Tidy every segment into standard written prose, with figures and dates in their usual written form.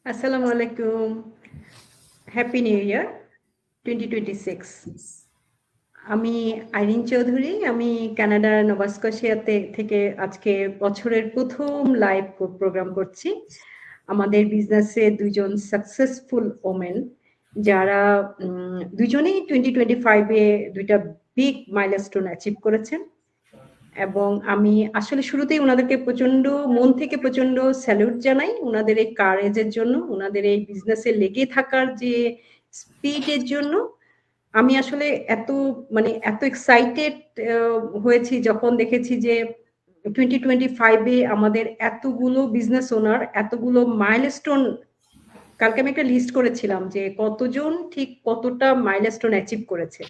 আসসালামু আলাইকুম। Happy new year 2026। আমি আইরিন চৌধুরী। আমি কানাডার নোভা স্কশিয়াতে থেকে আজকে বছরের প্রথম লাইভ প্রোগ্রাম করছি। আমাদের বিজনেসে দুজন সাকসেসফুল ওমেন যারা দুজনেই 2025-এ দুইটা বিগ মাইলস্টোন অ্যাচিভ করেছেন এবং আমি আসলে শুরুতেই উনাদেরকে প্রচন্ড মন থেকে প্রচন্ড স্যালুট জানাই উনাদের এই কারেজের জন্য, উনাদের এই বিজনেসে লেগে থাকার যে স্পিডের জন্য। আমি আসলে এত এত এক্সাইটেড হয়েছি যখন দেখেছি যে 2025-এ আমাদের এতগুলো বিজনেস ওনার এতগুলো মাইলস্টোন। কালকে আমি একটা লিস্ট করেছিলাম যে কতজন ঠিক কতটা মাইলস্টোন অ্যাচিভ করেছে।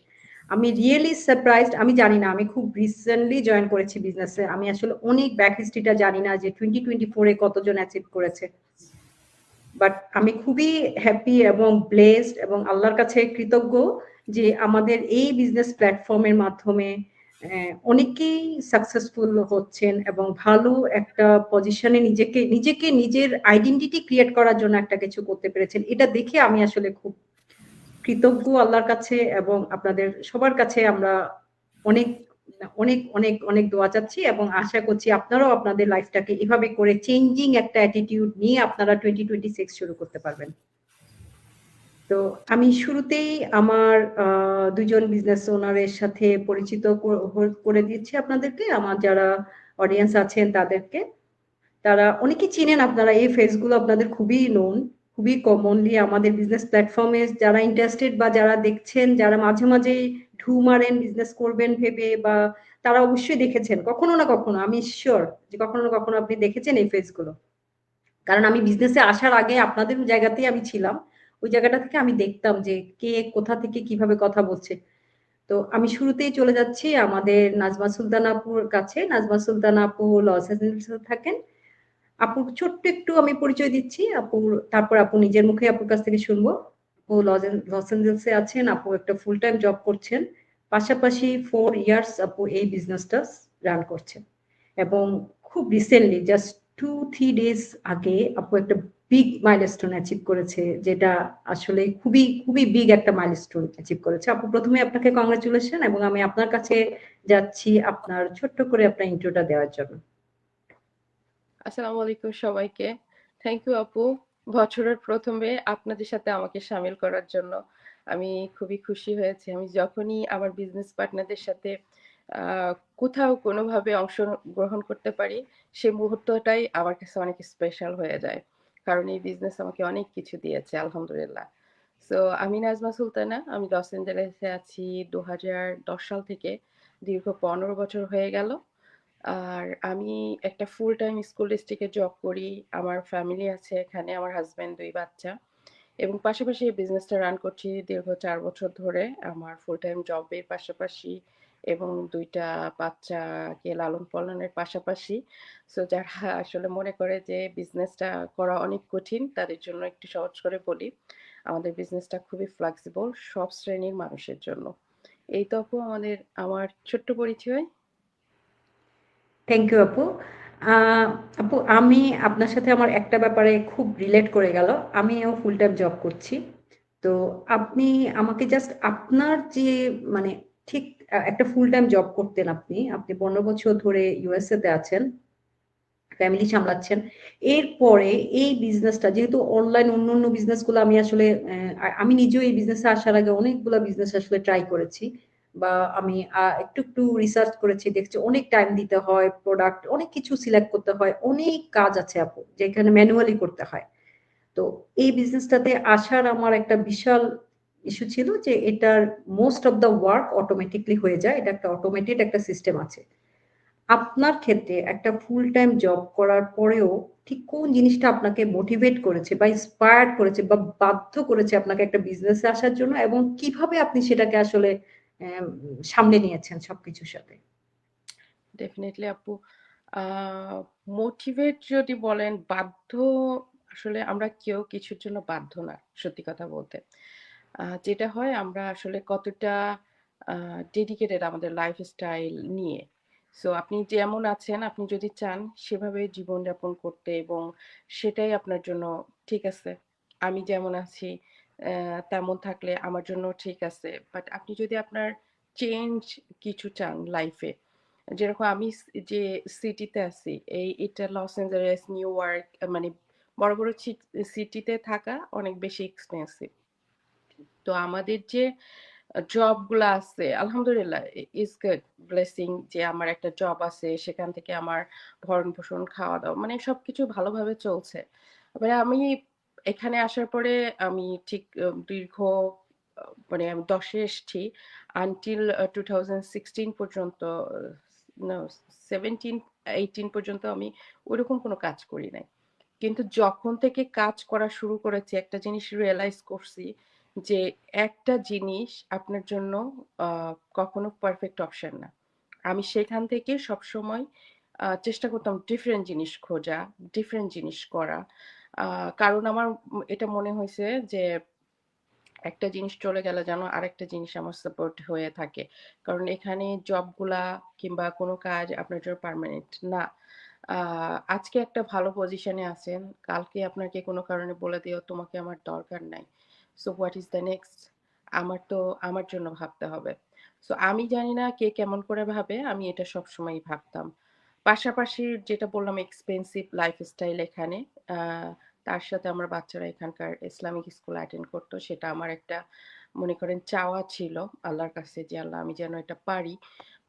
আমি রিয়েলি সারপ্রাইজড। আমি জানি না, আমি খুব রিসেন্টলি জয়েন করেছি বিজনেসে। আমি আসলে অনেক ব্যাক হিস্ট্রিটা জানি না যে 2024-এ কতজন অ্যাচিভ করেছে। বাট আমি খুবই হ্যাপি এবং ব্লেসড এবং আল্লাহর কাছে কৃতজ্ঞ যে আমাদের এই বিজনেস প্ল্যাটফর্মের মাধ্যমে অনেকেই সাকসেসফুল হচ্ছেন এবং ভালো একটা পজিশনে নিজেকে নিজেকে নিজের আইডেন্টিটি ক্রিয়েট করার জন্য একটা কিছু করতে পেরেছেন। এটা দেখে আমি আসলে খুব কৃতজ্ঞ আল্লাহর কাছে এবং আপনাদের সবার কাছে। আমরা অনেক অনেক অনেক অনেক দোয়া চাচ্ছি এবং আশা করছি আপনারাও আপনাদের লাইফটাকে এভাবে করে চেঞ্জিং একটা অ্যাটিটিউড নিয়ে আপনারা 2026 শুরু করতে পারবেন। তো আমি শুরুতেই আমার দুজন বিজনেস ওনারের সাথে পরিচিত করে দিচ্ছি আপনাদেরকে। আমার যারা অডিয়েন্স আছেন তাদেরকে, তারা অনেকেই চিনেন। আপনারা এই ফেসগুলো আপনাদের খুবই নোন, খুবই কমনলি আমাদের বিজনেস প্ল্যাটফর্মে যারা ইন্টারেস্টেড বা যারা দেখছেন, যারা মাঝে মাঝেই ঢু মারেন বিজনেস করবেন ভেবে, বা তারা অবশ্যই দেখেছেন কখনো না কখনো। আমি শিওর যে কখনো না কখনো আপনি দেখেছেন এই ফেসগুলো। কারণ আমি বিজনেসে আসার আগে আপনাদের জায়গাতেই আমি ছিলাম। ওই জায়গাটা থেকে আমি দেখতাম যে কে কোথা থেকে কিভাবে কথা বলছে। তো আমি শুরুতেই চলে যাচ্ছি আমাদের নাজমা সুলতানা আপুর কাছে। নাজমা সুলতানা আপু লস এঞ্জেলেসে থাকেন। আপুর ছোট্ট একটু আমি পরিচয় দিচ্ছি আপুর, তারপর আপু নিজের মুখে আপুর কাছ থেকে শুনবো। আপু লস এঞ্জেলসে আছেন। আপু একটা ফুল টাইম জব করছেন, পাশাপাশি 4 ইয়ার্স আপু এই বিজনেসটা রান করছেন। এবং খুব রিসেন্টলি জাস্ট 2-3 ডেজ আগে আপু একটা বিগ মাইলস্টোন অ্যাচিভ করেছে, যেটা আসলে খুবই খুবই বিগ একটা মাইলস্টোন অ্যাচিভ করেছে। আপু প্রথমে আপনাকে কংগ্রেচুলেশন এবং আমি আপনার কাছে যাচ্ছি আপনার ছোট্ট করে আপনার ইন্ট্রোটা দেওয়ার জন্য। আসসালামু আলাইকুম সবাইকে। থ্যাংক ইউ আপু, বছরের প্রথমে আপনাদের সাথে আমাকে শামিল করার জন্য। আমি খুবই খুশি হয়েছি। আমি যখনই আমার বিজনেস পার্টনারদের সাথে আহ, কোথাও কোনোভাবে অংশগ্রহণ করতে পারি, সেই মুহূর্তটাই আমার কাছে অনেক স্পেশাল হয়ে যায়। কারণ এই বিজনেস আমাকে অনেক কিছু দিয়েছে আলহামদুলিল্লাহ। সো আমি নাজমা সুলতানা, আমি লস এঞ্জেলেসে আছি 2010 সাল থেকে। দীর্ঘ 15 বছর হয়ে গেল। আর আমি একটা ফুল টাইম স্কুল ডিস্ট্রিক্টে জব করি। আমার ফ্যামিলি আছে এখানে, আমার হাজব্যান্ড, 2 বাচ্চা, এবং পাশাপাশি এই বিজনেসটা রান করছি দীর্ঘ 4 বছর ধরে আমার ফুল টাইম জবের পাশাপাশি, এবং 2টা বাচ্চাকে লালন পালনের পাশাপাশি। সো যারা আসলে মনে করে যে বিজনেসটা করা অনেক কঠিন, তাদের জন্য একটু সহজ করে বলি, আমাদের বিজনেসটা খুবই ফ্লেক্সিবল সব শ্রেণীর মানুষের জন্য। এই তো আপু আমার ছোট্ট পরিচয়। থ্যাংক ইউ আপু। আহ, আপু আমি আপনার সাথে আমার একটা ব্যাপারে খুব রিলেট করে গেল। আমিও ফুল টাইম জব করছি। তো আপনি আমাকে জাস্ট আপনার যে মানে ঠিক একটা ফুল টাইম জব করতেন আপনি আপনি 15 বছর ধরে ইউএসএ তে আছেন, ফ্যামিলি সামলাচ্ছেন। এরপরে এই বিজনেসটা যেহেতু অনলাইন, অন্য অন্য বিজনেসগুলো আমি আসলে আমি নিজেও এই বিজনেসে আসার আগে অনেকগুলো বিজনেস আসলে ট্রাই করেছি, বা আমি একটু একটু রিসার্চ করেছি, দেখছি অনেক টাইম দিতে হয়, প্রোডাক্ট অনেক কিছু সিলেক্ট করতে হয়, অনেক কাজ আছে আপু যেখানে ম্যানুয়ালি করতে হয়। তো এই বিজনেসটাতে আসার আমার একটা বিশাল ইস্যু ছিল যে এটার most of the work automatically হয়ে যায়, এটা একটা অটোমেটেড একটা সিস্টেম আছে। আপনার ক্ষেত্রে একটা ফুল টাইম জব করার পরেও ঠিক কোন জিনিসটা আপনাকে মোটিভেট করেছে বা ইন্সপায়ার্ড করেছে বা বাধ্য করেছে আপনাকে একটা বিজনেসে আসার জন্য, এবং কিভাবে আপনি সেটাকে আসলে সামলে নিয়েছেন সবকিছুর সাথে? ডেফিনেটলি আপু, মোটিভেট যদি বলেন, বাধ্য, আসলে আমরা কেউ কিছুর জন্য বাধ্য না, সত্যি কথা বলতে। যেটা হয়, আমরা আসলে কতটা ডেডিকেটেড আমাদের লাইফস্টাইল নিয়ে। সো আপনি যেমন আছেন, আপনি যদি চান সেভাবে জীবনযাপন করতে এবং সেটাই আপনার জন্য ঠিক আছে। আমি যেমন আছি তেমন থাকলে আমার জন্য ঠিক আছে। বাট আপনি যদি আপনার চেঞ্জ কিছু চান লাইফে, যেরকম আমি যে সিটিতে আছি, এটা লস এঞ্জেলেস, নিউ ইয়র্ক, মানে বড় বড় সিটিতে থাকা অনেক বেশি এক্সপেন্সিভ। তো আমাদের যে জব গুলা আছে আলহামদুলিল্লাহ ইজ গুড, ব্লেসিং যে আমার একটা জব আছে, সেখান থেকে আমার ভরণ পোষণ খাওয়া দাওয়া মানে সবকিছু ভালোভাবে চলছে। এবারে আমি এখানে আসার পরে আমি ঠিক দীর্ঘ মানে আমি 10-এ এসছি, আনটিল 2016 পর্যন্ত, না 17-18 পর্যন্ত আমি ওইরকম কোনো কাজ করি নাই। কিন্তু যখন থেকে কাজ করা শুরু করেছি একটা জিনিস রিয়েলাইজ করছি যে একটা জিনিস আপনার জন্য কখনো পারফেক্ট অপশন না। আমি সেখান থেকে সবসময় চেষ্টা করতাম ডিফারেন্ট জিনিস খোঁজা, ডিফারেন্ট জিনিস করা। কারণ আমার এটা মনে হয়েছে যে একটা জিনিস চলে গেলে যেন আরেকটা জিনিস আমার সাপোর্ট হয়ে থাকে। কারণ এখানে জবগুলা কিংবা কোনো কাজ আপনার জন্য পার্মানেন্ট না। আজকে একটা ভালো পজিশনে আছেন, কালকে আপনাকে কোনো কারণে বলে দিও তোমাকে আমার দরকার নাই। So what is the next? আমার তো আমার জন্য ভাবতে হবে। সো আমি জানি না কে কেমন করে ভাবে, আমি এটা সবসময়ই ভাবতাম। পাশাপাশি যেটা বললাম এক্সপেন্সিভ লাইফস্টাইল এখানে, আহ তার সাথে আমার বাচ্চারা এখানকার ইসলামিক স্কুল অ্যাটেন্ড করতো, সেটা আমার একটা মনে করেন চাওয়া ছিল আল্লাহর কাছে যে আল্লাহ আমি যেন এটা পারি।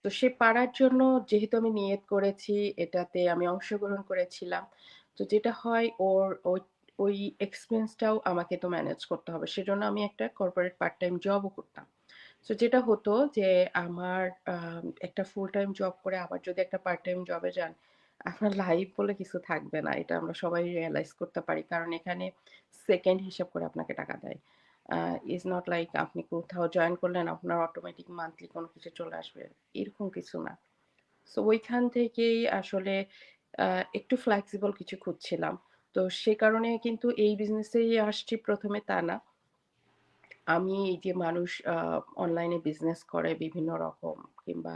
তো সে পারার জন্য যেহেতু আমি নিয়ত করেছি, এটাতে আমি অংশগ্রহণ করেছিলাম। তো যেটা হয় ওর ওই ওই এক্সপেন্সটাও আমাকে তো ম্যানেজ করতে হবে, সেজন্য আমি একটা কর্পোরেট পার্ট টাইম জবও করতাম। তো যেটা হতো যে আমার একটা ফুল টাইম জব করে আবার যদি একটা পার্ট টাইম জবে যান, আপনার লাইফ বলে কিছু থাকবে না। এটা আমরা সবাই রিয়ালাইজ করতে পারি। কারণ এখানে সেকেন্ড হিসাব করে আপনাকে টাকা দেয়। ইজ নট লাইক আপনি কোথাও জয়েন করলেন আপনার অটোমেটিক মান্থলি কোনো কিছু চলে আসবে। এরকম কিছু না। সো ওইখান থেকেই আসলে একটু ফ্লেক্সিবল কিছু খুঁজছিলাম। তো সে কারণে কিন্তু এই বিজনেসেই আসছি ১ম এ তা না। আমি এই যে মানুষ অনলাইনে বিজনেস করে বিভিন্ন রকম, কিংবা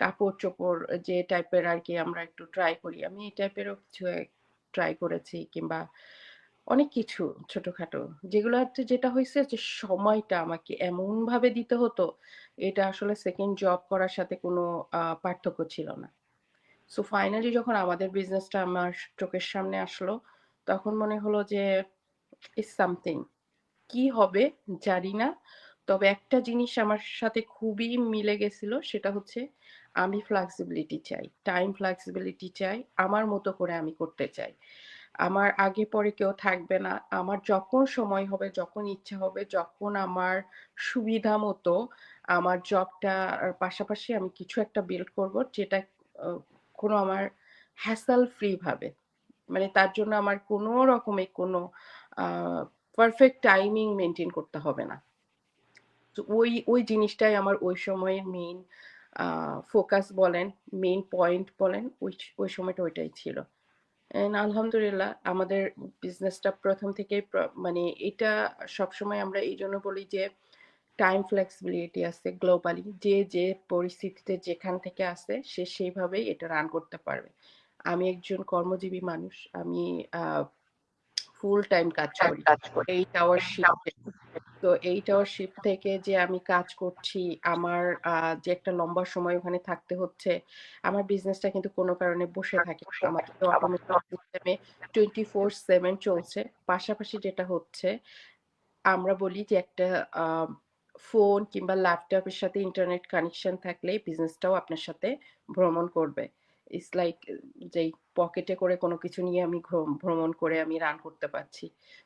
কাপড়-চোপড় যে টাইপের আরকি আমরা একটু ট্রাই করি। আমি এই টাইপেরও কিছু ট্রাই করেছি, কিংবা অনেক কিছু ছোটখাটো। যেগুলাতে যেটা হইছে যে সময়টা আমাকে এমনভাবে দিতে হতো, এটা আসলে সেকেন্ড জব করার সাথে কোনো পার্থক্য ছিল না। সো ফাইনালি যখন আমাদের বিজনেসটা আমার চোখের সামনে আসলো, তখন মনে হলো যে ইটস সামথিং। কি হবে জানি না। তবে একটা জিনিস আমার সাথে খুবই মিলে গেছিল, সেটা হচ্ছে আমি ফ্লেক্সিবিলিটি চাই। টাইম ফ্লেক্সিবিলিটি চাই। আমার মতো করে আমি করতে চাই। আমার আগে পরে কেউ থাকবে না। আমার যখন সময় হবে, যখন ইচ্ছা হবে, যখন আমার সুবিধা মতো আমার জবটার পাশাপাশি আমি কিছু একটা বিল্ড করব, যেটা আ কোনো আমার হ্যাসেল ফ্রি ভাবে। মানে তার জন্য আমার কোনো রকমের কোনো আ পারফেক্ট টাইমিং মেইনটেইন করতে হবে না। তো ওই জিনিসটাই আমার ওই সময়ের মেইন ফোকাস বলেন, মেইন পয়েন্ট বলেন, ওই সময়টা ওইটাই ছিল। অ্যান্ড আলহামদুলিল্লাহ আমাদের বিজনেসটা ১ম থেকেই মানে এটা সবসময় আমরা এইজন্য বলি যে টাইম ফ্লেক্সিবিলিটি আছে গ্লোবালি। যে পরিস্থিতিতে যেখান থেকে আসে সে সেইভাবেই এটা রান করতে পারবে। আমি একজন কর্মজীবী মানুষ। আমি আ ফুল টাইম কাজ করি। 8 আওয়ার শিফটে। তো 8 আওয়ার শিফট থেকে যে আমি কাজ করছি, আমার যে একটা লম্বা সময় ওখানে থাকতে হচ্ছে, আমার বিজনেসটা কিন্তু কোনো কারণে বসে থাকে না। আমাদের অটোমেটিক সিস্টেমে 24/7 চলছে। পাশাপাশি যেটা হচ্ছে, আমরা বলি যে একটা আ ফোন কিংবা ল্যাপটপের সাথে ইন্টারনেট কানেকশন থাকলেই বিজনেসটাও আপনার সাথে ভ্রমণ করবে। ইটস লাইক যেই পকেটে করে কোনো কিছু নিয়ে আমি ভ্রমণ করে আমি রান করতে পারছি।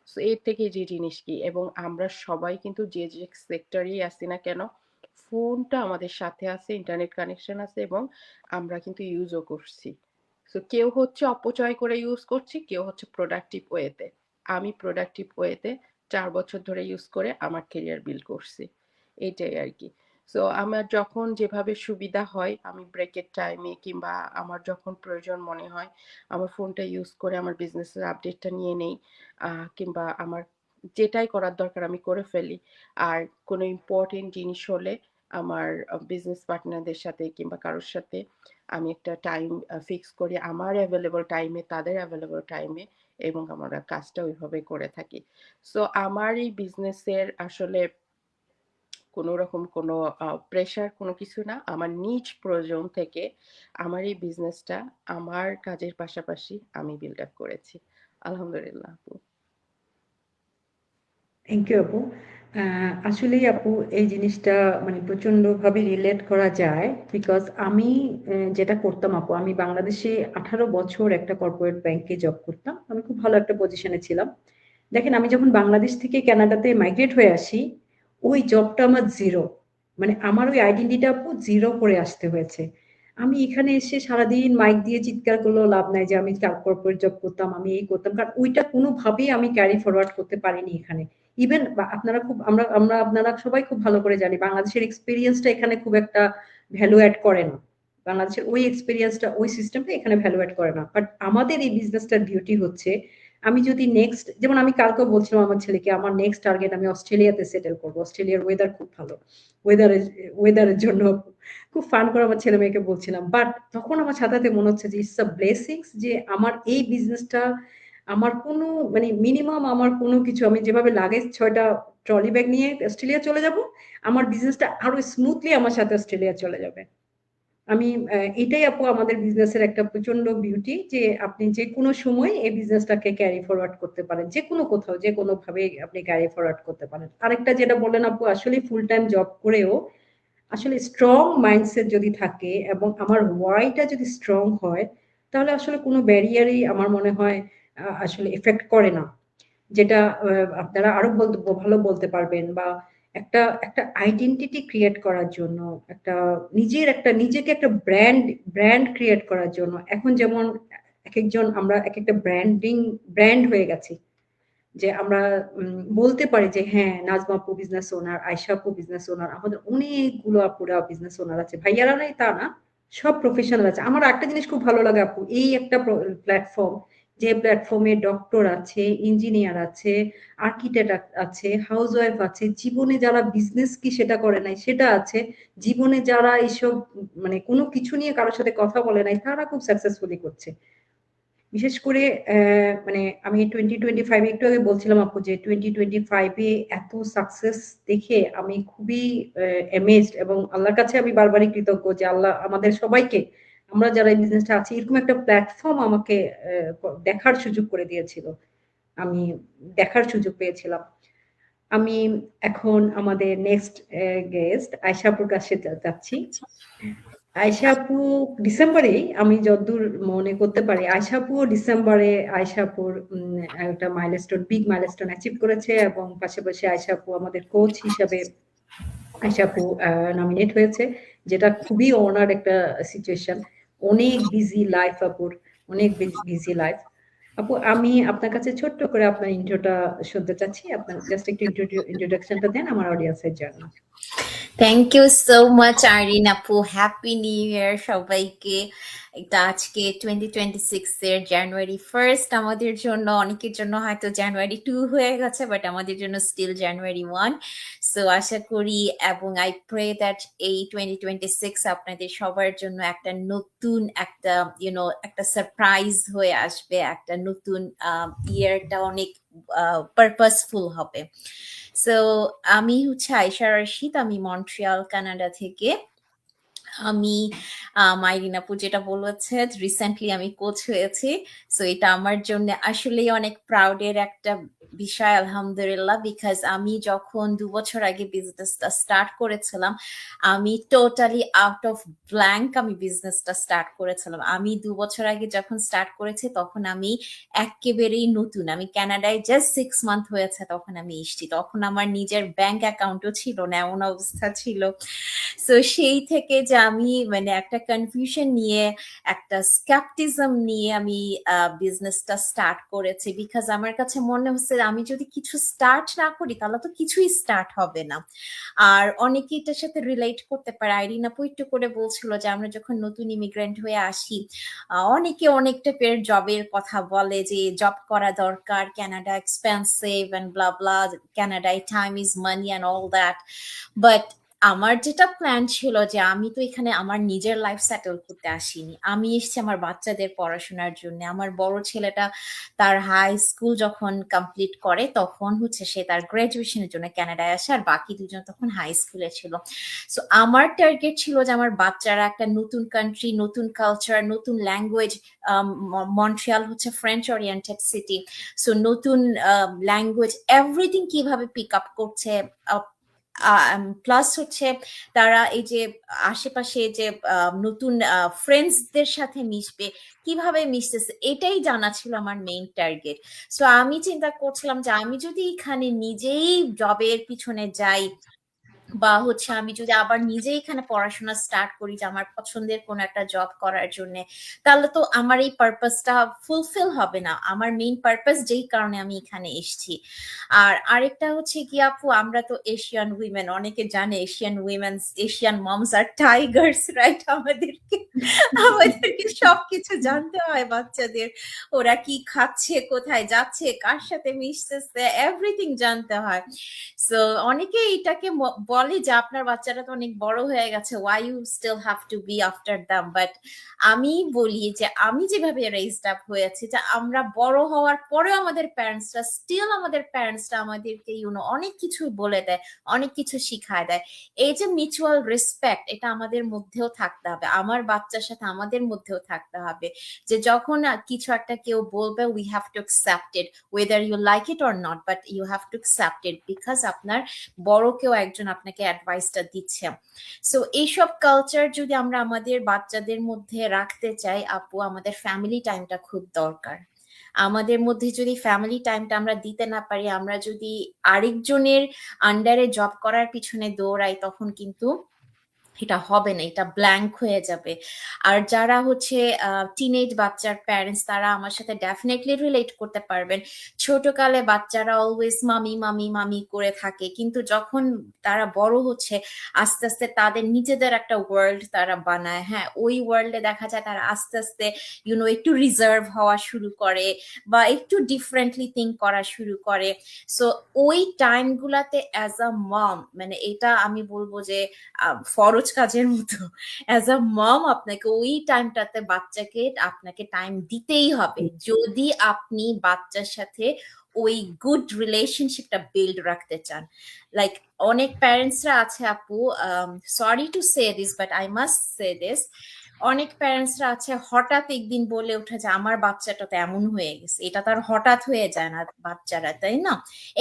সো এর থেকে যে জিনিস কি, এবং আমরা সবাই কিন্তু যে সেক্টরেই আছি না কেন, ফোনটা আমাদের সাথে আছে, ইন্টারনেট কানেকশন আছে এবং আমরা কিন্তু ইউজও করছি। সো কেউ হচ্ছে অপচয় করে ইউজ করছি, কেউ হচ্ছে প্রোডাক্টিভ ওয়েতে। আমি প্রোডাক্টিভ ওয়েতে ৪ বছর ধরে ইউজ করে আমার ক্যারিয়ার বিল্ড করছি। এইটাই আরকি। সো আমার যখন যেভাবে সুবিধা হয় আমি ব্রেকের টাইমে কিংবা আমার যখন প্রয়োজন মনে হয় আমার ফোনটা ইউজ করে আমার বিজনেসের আপডেটটা নিয়ে নেই। কিংবা আমার যেটাই করার দরকার আমি করে ফেলি। আর কোনো ইম্পোর্টেন্ট জিনিস হলে আমার বিজনেস পার্টনারদের সাথে কিংবা কারোর সাথে আমি একটা টাইম ফিক্স করি আমার অ্যাভেলেবল টাইমে, তাদের অ্যাভেলেবল টাইমে, এবং আমরা কাজটা ওইভাবে করে থাকি। সো আমার এই বিজনেসের আসলে কোনো রকম কোনো প্রেশার কোনো কিছু না। আমার নিজ প্রয়োজন থেকে আমার এই বিজনেসটা আমার কাজের পাশাপাশি আমি বিল্ড আপ করেছি। আলহামদুলিল্লাহ আপু। থ্যাংক ইউ আপু। আসলেই আপু এই জিনিসটা মানে প্রচণ্ডভাবে রিলেট করা যায়, বিকজ আমি যেটা করতাম আপু, আমি বাংলাদেশে 18 বছর একটা কর্পোরেট ব্যাংকে জব করতাম। আমি খুব ভালো একটা পজিশনে ছিলাম। দেখেন, আমি যখন বাংলাদেশ থেকে কানাডাতে মাইগ্রেট হয়ে আসি, ওই জবটা আমার জিরো, মানে আমার ওই আইডেন্টিটা আপু জিরো করে আসতে হয়েছে। আমি এখানে এসে সারাদিন মাইক দিয়ে চিৎকার করলেও লাভ নাই যে আমি কর্পোরেট জব করতাম, আমি এই করতাম, কারণ ওইটা কোনোভাবেই আমি ক্যারি ফরওয়ার্ড করতে পারিনি এখানে। ইভেন আপনারা খুব আমরা আমরা আপনারা সবাই খুব ভালো করে জানি বাংলাদেশের এক্সপিরিয়েন্সটা এখানে খুব একটা ভ্যালু অ্যাড করে না। বাংলাদেশের ওই এক্সপিরিয়েন্সটা, ওই সিস্টেমটা এখানে ভ্যালু অ্যাড করে না। বাট আমাদের এই বিজনেসটার বিউটি হচ্ছে, আমি যদি নেক্সট, যেমন আমি কালকেও বলছিলাম আমার ছেলেকে, আমার নেক্সট টার্গেট আমি অস্ট্রেলিয়াতে সেটেল করবো। অস্ট্রেলিয়ার ওয়েদার খুব ভালো, ওয়েদারের ওয়েদারের জন্য খুব ফান করে আমার ছেলে মেয়েকে বলছিলাম। বাট তখন আমার সাথে সাথে মনে হচ্ছে যে ইটস আ ব্লেসিংস, যে আমার এই বিজনেসটা, আমার কোনো মানে মিনিমাম আমার কোনো কিছু, আমি যেভাবে লাগেজ 6টা ট্রলি ব্যাগ নিয়ে অস্ট্রেলিয়া চলে যাব, আমার বিজনেসটা আরো স্মুথলি আমার সাথে অস্ট্রেলিয়া চলে যাবে। আমি এটাই আপু আমাদের বিজনেসের একটা প্রচন্ড বিউটি, যে আপনি যে কোনো সময় এই বিজনেসটাকে ক্যারি ফরওয়ার্ড করতে পারেন, যে কোনো কোথাও যে কোনো ভাবে আপনি ক্যারি ফরওয়ার্ড করতে পারেন। আরেকটা যেটা বললেন আপু, আসলে ফুল টাইম জব করেও আসলে স্ট্রং মাইন্ডসেট যদি থাকে এবং আমার ওয়াইটা যদি স্ট্রং হয়, তাহলে আসলে কোনো ব্যারিয়ারই আমার মনে হয় আসলে এফেক্ট করে না। যেটা আপনারা আরো ভালো বলতে পারবেন, বা একটা একটা আইডেন্টিটি ক্রিয়েট করার জন্য, একটা নিজের একটা নিজেকে একটা ব্র্যান্ড ক্রিয়েট করার জন্য, এখন যেমন একেকজন আমরা এক একটা ব্র্যান্ড হয়ে গেছি, যে আমরা বলতে পারি যে হ্যাঁ, নাজমা আপু বিজনেস ওনার, আয়শা আপু বিজনেস ওনার, আমাদের অনেকগুলো আপুরা বিজনেস ওনার আছে, ভাইয়ারা নাই তা না, সব প্রফেশনাল আছে। আমার একটা জিনিস খুব ভালো লাগে আপু, এই একটা প্ল্যাটফর্ম, যে প্ল্যাটফর্মে ডক্টর আছে, ইঞ্জিনিয়ার আছে, আর্কিটেক্ট আছে, হাউস ওয়াইফ আছে, জীবনে যারা বিজনেস কি সেটা করে নাই সেটা আছে, জীবনে যারা এইসব মানে কোনো কিছু নিয়ে কারোর সাথে কথা বলে নাই তারা খুব সাকসেসফুলি করছে। বিশেষ করে মানে আমি 2025 একটু আগে বলছিলাম আপু যে 2025 এত সাকসেস দেখে আমি খুবই অ্যামেজড, এবং আল্লাহর কাছে আমি বারবারই কৃতজ্ঞ যে আল্লাহ আমাদের সবাইকে, আমরা যারা এই বিজনেসটা আছি, এরকম একটা প্ল্যাটফর্ম আমাকে দেখার সুযোগ করে দিয়েছিল। আমি দেখার সুযোগ পেয়েছিলাম। আমি এখন আমাদের নেক্সট গেস্ট আয়শা আপুর কাছে যাচ্ছি। আয়শা আপু ডিসেম্বরে, আমি যতদূর মনে করতে পারি, আয়শা আপু ডিসেম্বরে আয়শা আপুর একটা মাইলস্টোন, বিগ মাইলস্টোন অ্যাচিভ করেছে, এবং পাশাপাশি আয়শা আপু আমাদের কোচ হিসাবে আয়শা আপু নমিনেট হয়েছে, যেটা খুবই অনার একটা সিচুয়েশন। অনেক বিজি লাইফ আপুর, অনেক বিজি লাইফ। আপু, আমি আপনার কাছে ছোট্ট করে আপনার ইন্ট্রোটা শুনতে চাচ্ছি, আপনার জাস্ট একটু ইন্ট্রোডাকশনটা দেন আমার অডিয়েন্সের জন্য। Thank you so much Arin আপু, হ্যাপি নিউ ইয়ার সবাইকে। এটা আজকে 2026 এর January 1st, আমাদের জন্য, অনেকের জন্য হয়তো January 2 হয়ে গেছে, বাট আমাদের জন্য স্টিল January 1। সো আশা করি এবং আই প্রে দ্যাট এই 2026 আপনাদের সবার জন্য একটা নতুন একটা একটা সারপ্রাইজ হয়ে আসবে, একটা নতুন ইয়ারটা অনেক পারপাসফুল হবে। সো আমি হচ্ছে আয়শা রশিদ, আমি মন্ট্রিয়াল কানাডা থেকে। আমি মাইরিন আপু যেটা বলেছে, রিসেন্টলি আমি কোচ হয়েছি। সো এটা আমার জন্য আসলেই অনেক প্রাউডের একটা বিষয়, আলহামদুলিল্লাহ। বিকজ আমি যখন 2 বছর আগে বিজনেসটা স্টার্ট করেছিলাম, আমি টোটালি আউট অফ ব্ল্যাঙ্ক আমি বিজনেসটা স্টার্ট করেছিলাম। আমি 2 বছর আগে যখন স্টার্ট করেছি তখন আমি একেবারেই নতুন, আমি কানাডায় জাস্ট 6 মান্থ হয়েছে তখন আমি এসেছি। তখন আমার নিজের ব্যাংক অ্যাকাউন্টও ছিল না, এমন অবস্থা ছিল। সো সেই থেকে যে আমি মানে একটা কনফিউশন নিয়ে, একটা স্কেপটিজম নিয়ে আমি বিজনেসটা স্টার্ট করেছি। বিকজ আমার কাছে মনে হচ্ছে আমি যদি কিছু স্টার্ট না করি তাহলে তো কিছুই স্টার্ট হবে না। আর অনেকে এটার সাথে রিলেট করতে পারে। আইরিন আপু একটু করে বলছিল যে আমরা যখন নতুন ইমিগ্রেন্ট হয়ে আসি, অনেকে অনেক টাইপের জবের কথা বলে, যে জব করা দরকার, Canada expensive and blah blah, কানাডায় time is money and all that. But আমার যেটা প্ল্যান ছিল যে আমি তো এখানে আমার নিজের লাইফ সেটেল করতে আসিনি, আমি এসেছি আমার বাচ্চাদের পড়াশোনার জন্য। আমার বড় ছেলেটা তার হাই স্কুল যখন কমপ্লিট করে তখন হচ্ছে সে তার গ্রাজুয়েশনের জন্য কানাডায় আসে, আর বাকি দুজন তখন হাই স্কুলে ছিল। সো আমার টার্গেট ছিল যে আমার বাচ্চারা একটা নতুন কান্ট্রি, নতুন কালচার, নতুন ল্যাঙ্গুয়েজ, মন্ট্রিয়াল হচ্ছে ফ্রেঞ্চ ওরিয়েন্টেড সিটি, সো নতুন ল্যাঙ্গুয়েজ এভরিথিং কিভাবে পিক আপ করছে, প্লাস হচ্ছে তারা এই যে আশেপাশে যে নতুন ফ্রেন্ডসদের সাথে মিশবে, কিভাবে মিশতেছে, এটাই জানা ছিল আমার মেইন টার্গেট। সো আমি চিন্তা করছিলাম যে আমি যদি এখানে নিজেই জবের পিছনে যাই, বা হচ্ছে আমি যদি আবার নিজে এখানে পড়াশোনা স্টার্ট করি যে আমার পছন্দের কোন একটা জব করার জন্য, তাহলে তো আমার এই পারপাসটা ফুলফিল হবে না, আমার মেইন পারপাস যেই কারণে আমি এখানে এসেছি। আর আরেকটা হচ্ছে কি আপু, আমরা তো এশিয়ান উইমেন, অনেকে জানে এশিয়ান উইমেন, এশিয়ান মমস আর টাইগার্স, রাইট? আমাদেরকে সবকিছু জানতে হয় বাচ্চাদের, ওরা কি খাচ্ছে, কোথায় যাচ্ছে, কার সাথে মিশতেছে, এভরিথিং জানতে হয়। সো অনেকে এটাকে বলে যে আপনার বাচ্চারা তো অনেক বড় হয়ে গেছে, why you still have to be after them, but আমি বলি যে আমি যেভাবে রেইজড আপ হয়েছি, যে আমরা বড় হওয়ার পরেও আমাদের প্যারেন্টসরা আমাদেরকে অনেক কিছু বলে দেয়, অনেক কিছু শিখায় দেয়। এই যে মিউচুয়াল রেসপেক্ট, এটা আমাদের মধ্যেও থাকতে হবে, আমার বাচ্চার সাথে আমাদের মধ্যেও থাকতে হবে, যে যখন কিছু একটা কেউ বলবে we have to accept it, whether you like it or not, but you have to accept it because আপনার বড় কেউ একজন আপনাকে অ্যাডভাইসটা দিচ্ছে। সো এইসব কালচার যদি আমরা আমাদের বাচ্চাদের মধ্যে রাখতে চাই আপু, আমাদের ফ্যামিলি টাইমটা খুব দরকার। আমাদের মধ্যে যদি ফ্যামিলি টাইমটা আমরা দিতে না পারি, আমরা যদি আরেকজনের আন্ডারে জব করার পিছনে দৌড়াই, তখন কিন্তু এটা হবে না, এটা ব্ল্যাঙ্ক হয়ে যাবে। আর যারা হচ্ছে টিনেজ বাচ্চার প্যারেন্টস, তারা আমার সাথে ডেফিনেটলি রিলেট করতে পারবেন। ছোটকালে বাচ্চারা অলওয়েজ মামি মামি মামি করে থাকে, কিন্তু যখন তারা বড় হচ্ছে আস্তে আস্তে তাদের নিজেদের একটা ওয়ার্ল্ড তারা বানায়। হ্যাঁ, ওই ওয়ার্ল্ডে দেখা যায় তারা আস্তে আস্তে একটু রিজার্ভ হওয়া শুরু করে, বা একটু ডিফারেন্টলি থিঙ্ক করা শুরু করে। সো ওই টাইমগুলাতে অ্যাজ আ মম, মানে এটা আমি বলবো যে ফরজ কাজের মতো, অ্যাজ আ মম আপনাকে ওই টাইমটাতে বাচ্চাকে আপনাকে টাইম দিতেই হবে, যদি আপনি বাচ্চার সাথে ওই গুড রিলেশনশিপটা বিল্ড রাখতে চান। লাইক অনেক প্যারেন্টসরা আছে আপু, sorry to say this but I must say this, অনেক প্যারেন্টসরা আছে হঠাৎ একদিন বলে ওঠে যে আমার বাচ্চাটা তো এমন হয়ে গেছে। এটা তার হঠাৎ হয়ে যায় না বাচ্চারা, তাই না?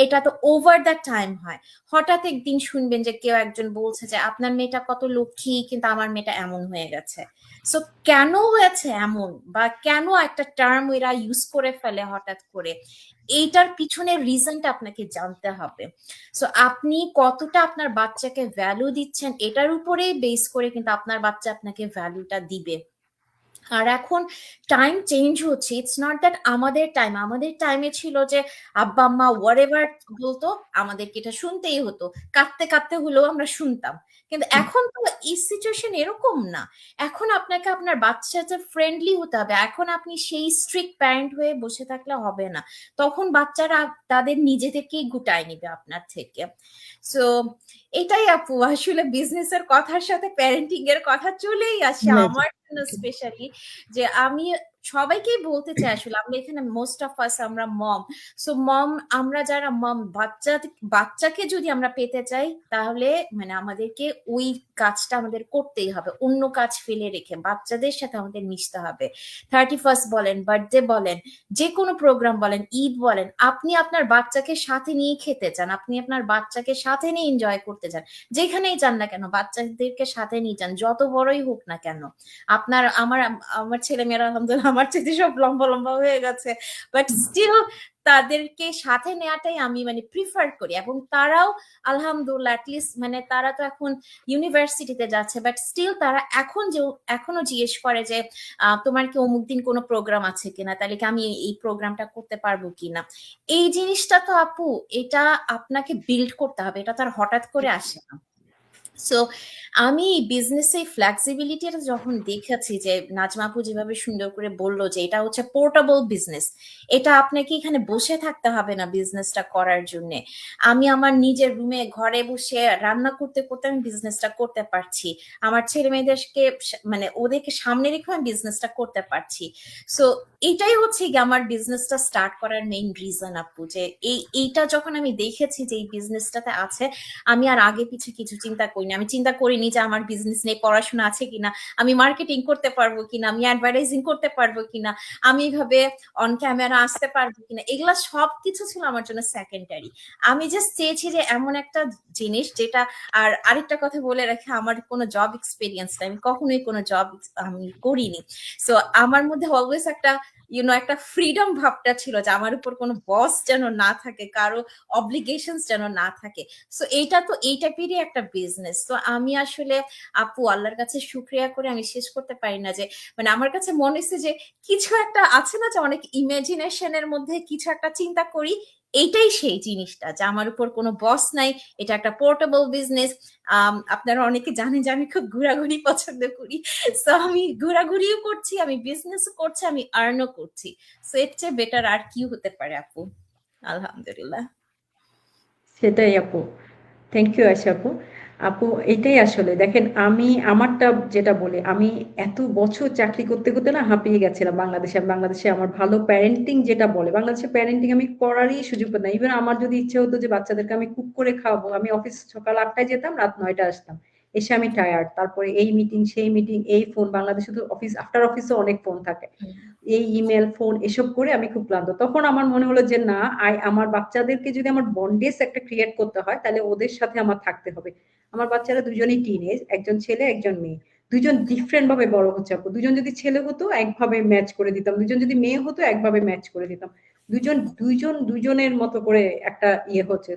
এটা তো ওভার দ্য টাইম হয়। হঠাৎ একদিন শুনবেন যে কেউ একজন বলছে যে আপনার মেয়েটা কত লক্ষ্মী, কিন্তু আমার মেয়েটা এমন হয়ে গেছে। সো কেন হয়েছে এমন, বা কেন একটা টার্ম এরা ইউজ করে ফেলে হঠাৎ করে, এইটার পিছনের রিজনটা আপনাকে জানতে হবে। সো আপনি কতটা আপনার বাচ্চাকে ভ্যালু দিচ্ছেন, এটার উপরেই বেস করে কিন্তু আপনার বাচ্চা আপনাকে ভ্যালুটা দিবে। আর এখন টাইম চেঞ্জ হচ্ছে, ইটস নট দ্যাট আমাদের টাইমে ছিল যে আব্বা আম্মা হোয়াট এভার বলতো আমাদেরকে এটা শুনতেই হতো, কাঁদতে কাঁদতে হলেও আমরা শুনতাম। কিন্তু এখন তো এই সিচুয়েশন এরকম না। এখন আপনাকে আপনার বাচ্চাদের ফ্রেন্ডলি হতে হবে। এখন আপনি সেই স্ট্রিক্ট প্যারেন্ট হয়ে বসে থাকলে হবে না, তখন বাচ্চারা তাদের নিজেদেরকেই গুটায় নিবে আপনার থেকে। সো এটাই আপু, আসলে বিজনেসের কথার সাথে প্যারেন্টিং এর কথা চলেই আসে আমার জন্য স্পেশালি, যে আমি সবাইকেই বলতে চাই আসলে আমরা এখানে মোস্ট অফ আস আমরা মম। সো মম, আমরা যারা মম, বাচ্চাকে যদি আমরা পেতে চাই, তাহলে মানে আমাদেরকে ওই কাজটা আমাদের করতেই হবে, অন্য কাজ ফেলে রেখে বাচ্চাদের সাথে আমাদের মিশতে হবে। 31st বলেন, বার্থডে বলেন, যে কোনো প্রোগ্রাম বলেন, ঈদ বলেন, আপনি আপনার বাচ্চাকে সাথে নিয়ে খেতে চান, আপনি আপনার বাচ্চাকে সাথে নিয়ে এনজয় করতে চান, যেখানেই যান না কেন বাচ্চাদেরকে সাথে নিয়ে যান, যত বড়ই হোক না কেন। আপনার আমার আমার ছেলে মেয়েরা আলহামদুলিল্লাহ আমার চাইতে সব লম্বা লম্বা হয়ে গেছে, বাট স্টিল তাদেরকে সাথে নেওয়াটাই আমি মানে প্রিফার করি। এবং তারাও আলহামদুলিল্লাহ অ্যাটলিস্ট মানে তারা তো এখন ইউনিভার্সিটিতে যাচ্ছে, বাট স্টিল তারা এখনো জিজ্ঞেস করে যে তোমার কি অমুক দিন কোনো প্রোগ্রাম আছে কিনা, তাহলে কি আমি এই প্রোগ্রামটা করতে পারবো কিনা। এই জিনিসটা তো আপু, এটা আপনাকে বিল্ড করতে হবে, এটা তার হঠাৎ করে আসে না। সো আমি বিজনেসে ফ্লেক্সিবিলিটিটা যখন দেখেছি যে নাজমা আপু যেভাবে সুন্দর করে বললো যে এটা হচ্ছে পোর্টেবল বিজনেস, এটা আপনাকে এখানে বসে থাকতে হবে না বিজনেসটা করার জন্য। আমি আমার নিজের রুমে ঘরে বসে রান্না করতে করতে আমি বিজনেসটা করতে পারছি, আমার ছেলে মেয়েদেরকে মানে ওদেরকে সামনে রেখে আমি বিজনেসটা করতে পারছি। সো এটাই হচ্ছে কি আমার বিজনেসটা স্টার্ট করার মেইন রিজন আপু, যে এইটা যখন আমি দেখেছি যে এই বিজনেসটাতে আছে, আমি আর আগে পিছে কিছু চিন্তা করিনি। আমি চিন্তা করিনি যে আমার বিজনেস নিয়ে পড়াশোনা আছে কিনা, আমি মার্কেটিং করতে পারবো কিনা, আমি অ্যাডভার্টাইজিং করতে পারবো কিনা, আমি এইভাবে অন ক্যামেরা আসতে পারবো কিনা, এগুলা সবকিছু ছিল আমার জন্য সেকেন্ডারি। আমি জাস্ট চেয়েছি যে এমন একটা জিনিস যেটা, আর আরেকটা কথা বলে রাখি, আমার কোনো জব এক্সপিরিয়েন্স নাই, আমি কখনোই কোনো জব আমি করিনি। সো আমার মধ্যে অলওয়েজ একটা একটা ফ্রিডম ভাবটা ছিল যে আমার উপর কোনো বস যেন না থাকে, কারো অব্লিগেশনস যেন না থাকে। সো এইটা তো এই টাইপেরই একটা বিজনেস। তো আমি আসলে আপু আল্লাহর কাছে শুক্রিয়া করে আমি শেষ করতে পারি না, যে মানে আমার কাছে মনে হচ্ছে যে কিছু একটা আছে না, যে অনেক ইমাজিনেশনের মধ্যে কিছু একটা চিন্তা করি, এইটাই সেই জিনিসটা যে আমার উপর কোনো বস নাই, এটা একটা পোর্টেবল বিজনেস। আপনারা অনেকে জানেন যে আমি খুব ঘোরাঘুরি পছন্দ করি, সো আমি ঘোরাঘুরিও করছি, আমি বিজনেসও করছি, আমি আর্নও করছি। সো এর চেয়ে বেটার আর কি হতে পারে আপু। আলহামদুলিল্লাহ। সেটাই আপু। থ্যাংক ইউ আয়শা আপু। আপু এটাই আসলে দেখেন, আমি আমারটা যেটা বলি, আমি এত বছর চাকরি করতে করতে না হাঁপিয়ে গেছিলাম বাংলাদেশে। বাংলাদেশে আমার ভালো প্যারেন্টিং যেটা বলে, বাংলাদেশে প্যারেন্টিং আমি করারই সুযোগ পেতাম না। ইভেন আমার যদি ইচ্ছে হতো যে বাচ্চাদেরকে আমি কুক করে খাওয়াবো, আমি অফিস সকাল 8টায় যেতাম, রাত 9টায় আসতাম, এসে আমি টায়ার্ড, তারপরে এই মিটিং সেই মিটিং, এই ফোন, বাংলাদেশে তো অফিস আফটার অফিসে অনেক ফোন থাকে, এই ইমেল ফোন এসব করে আমি খুব ক্লান্ত। তখন আমার মনে হলো যে না, আমার বাচ্চাদেরকে যদি আমার বন্ডেজ একটা ক্রিয়েট করতে হয়, তাহলে ওদের সাথে আমার থাকতে হবে। আমার বাচ্চারা দুজনেই টিনেজ, একজন ছেলে একজন মেয়ে, দুজন ডিফারেন্ট ভাবে বড় হচ্ছে আপু। দুজন যদি ছেলে হতো একভাবে ম্যাচ করে দিতাম, দুজন যদি মেয়ে হতো একভাবে ম্যাচ করে দিতাম। দুজন দুইজন দুজনের মতো করে একটা ইয়ে হচ্ছে।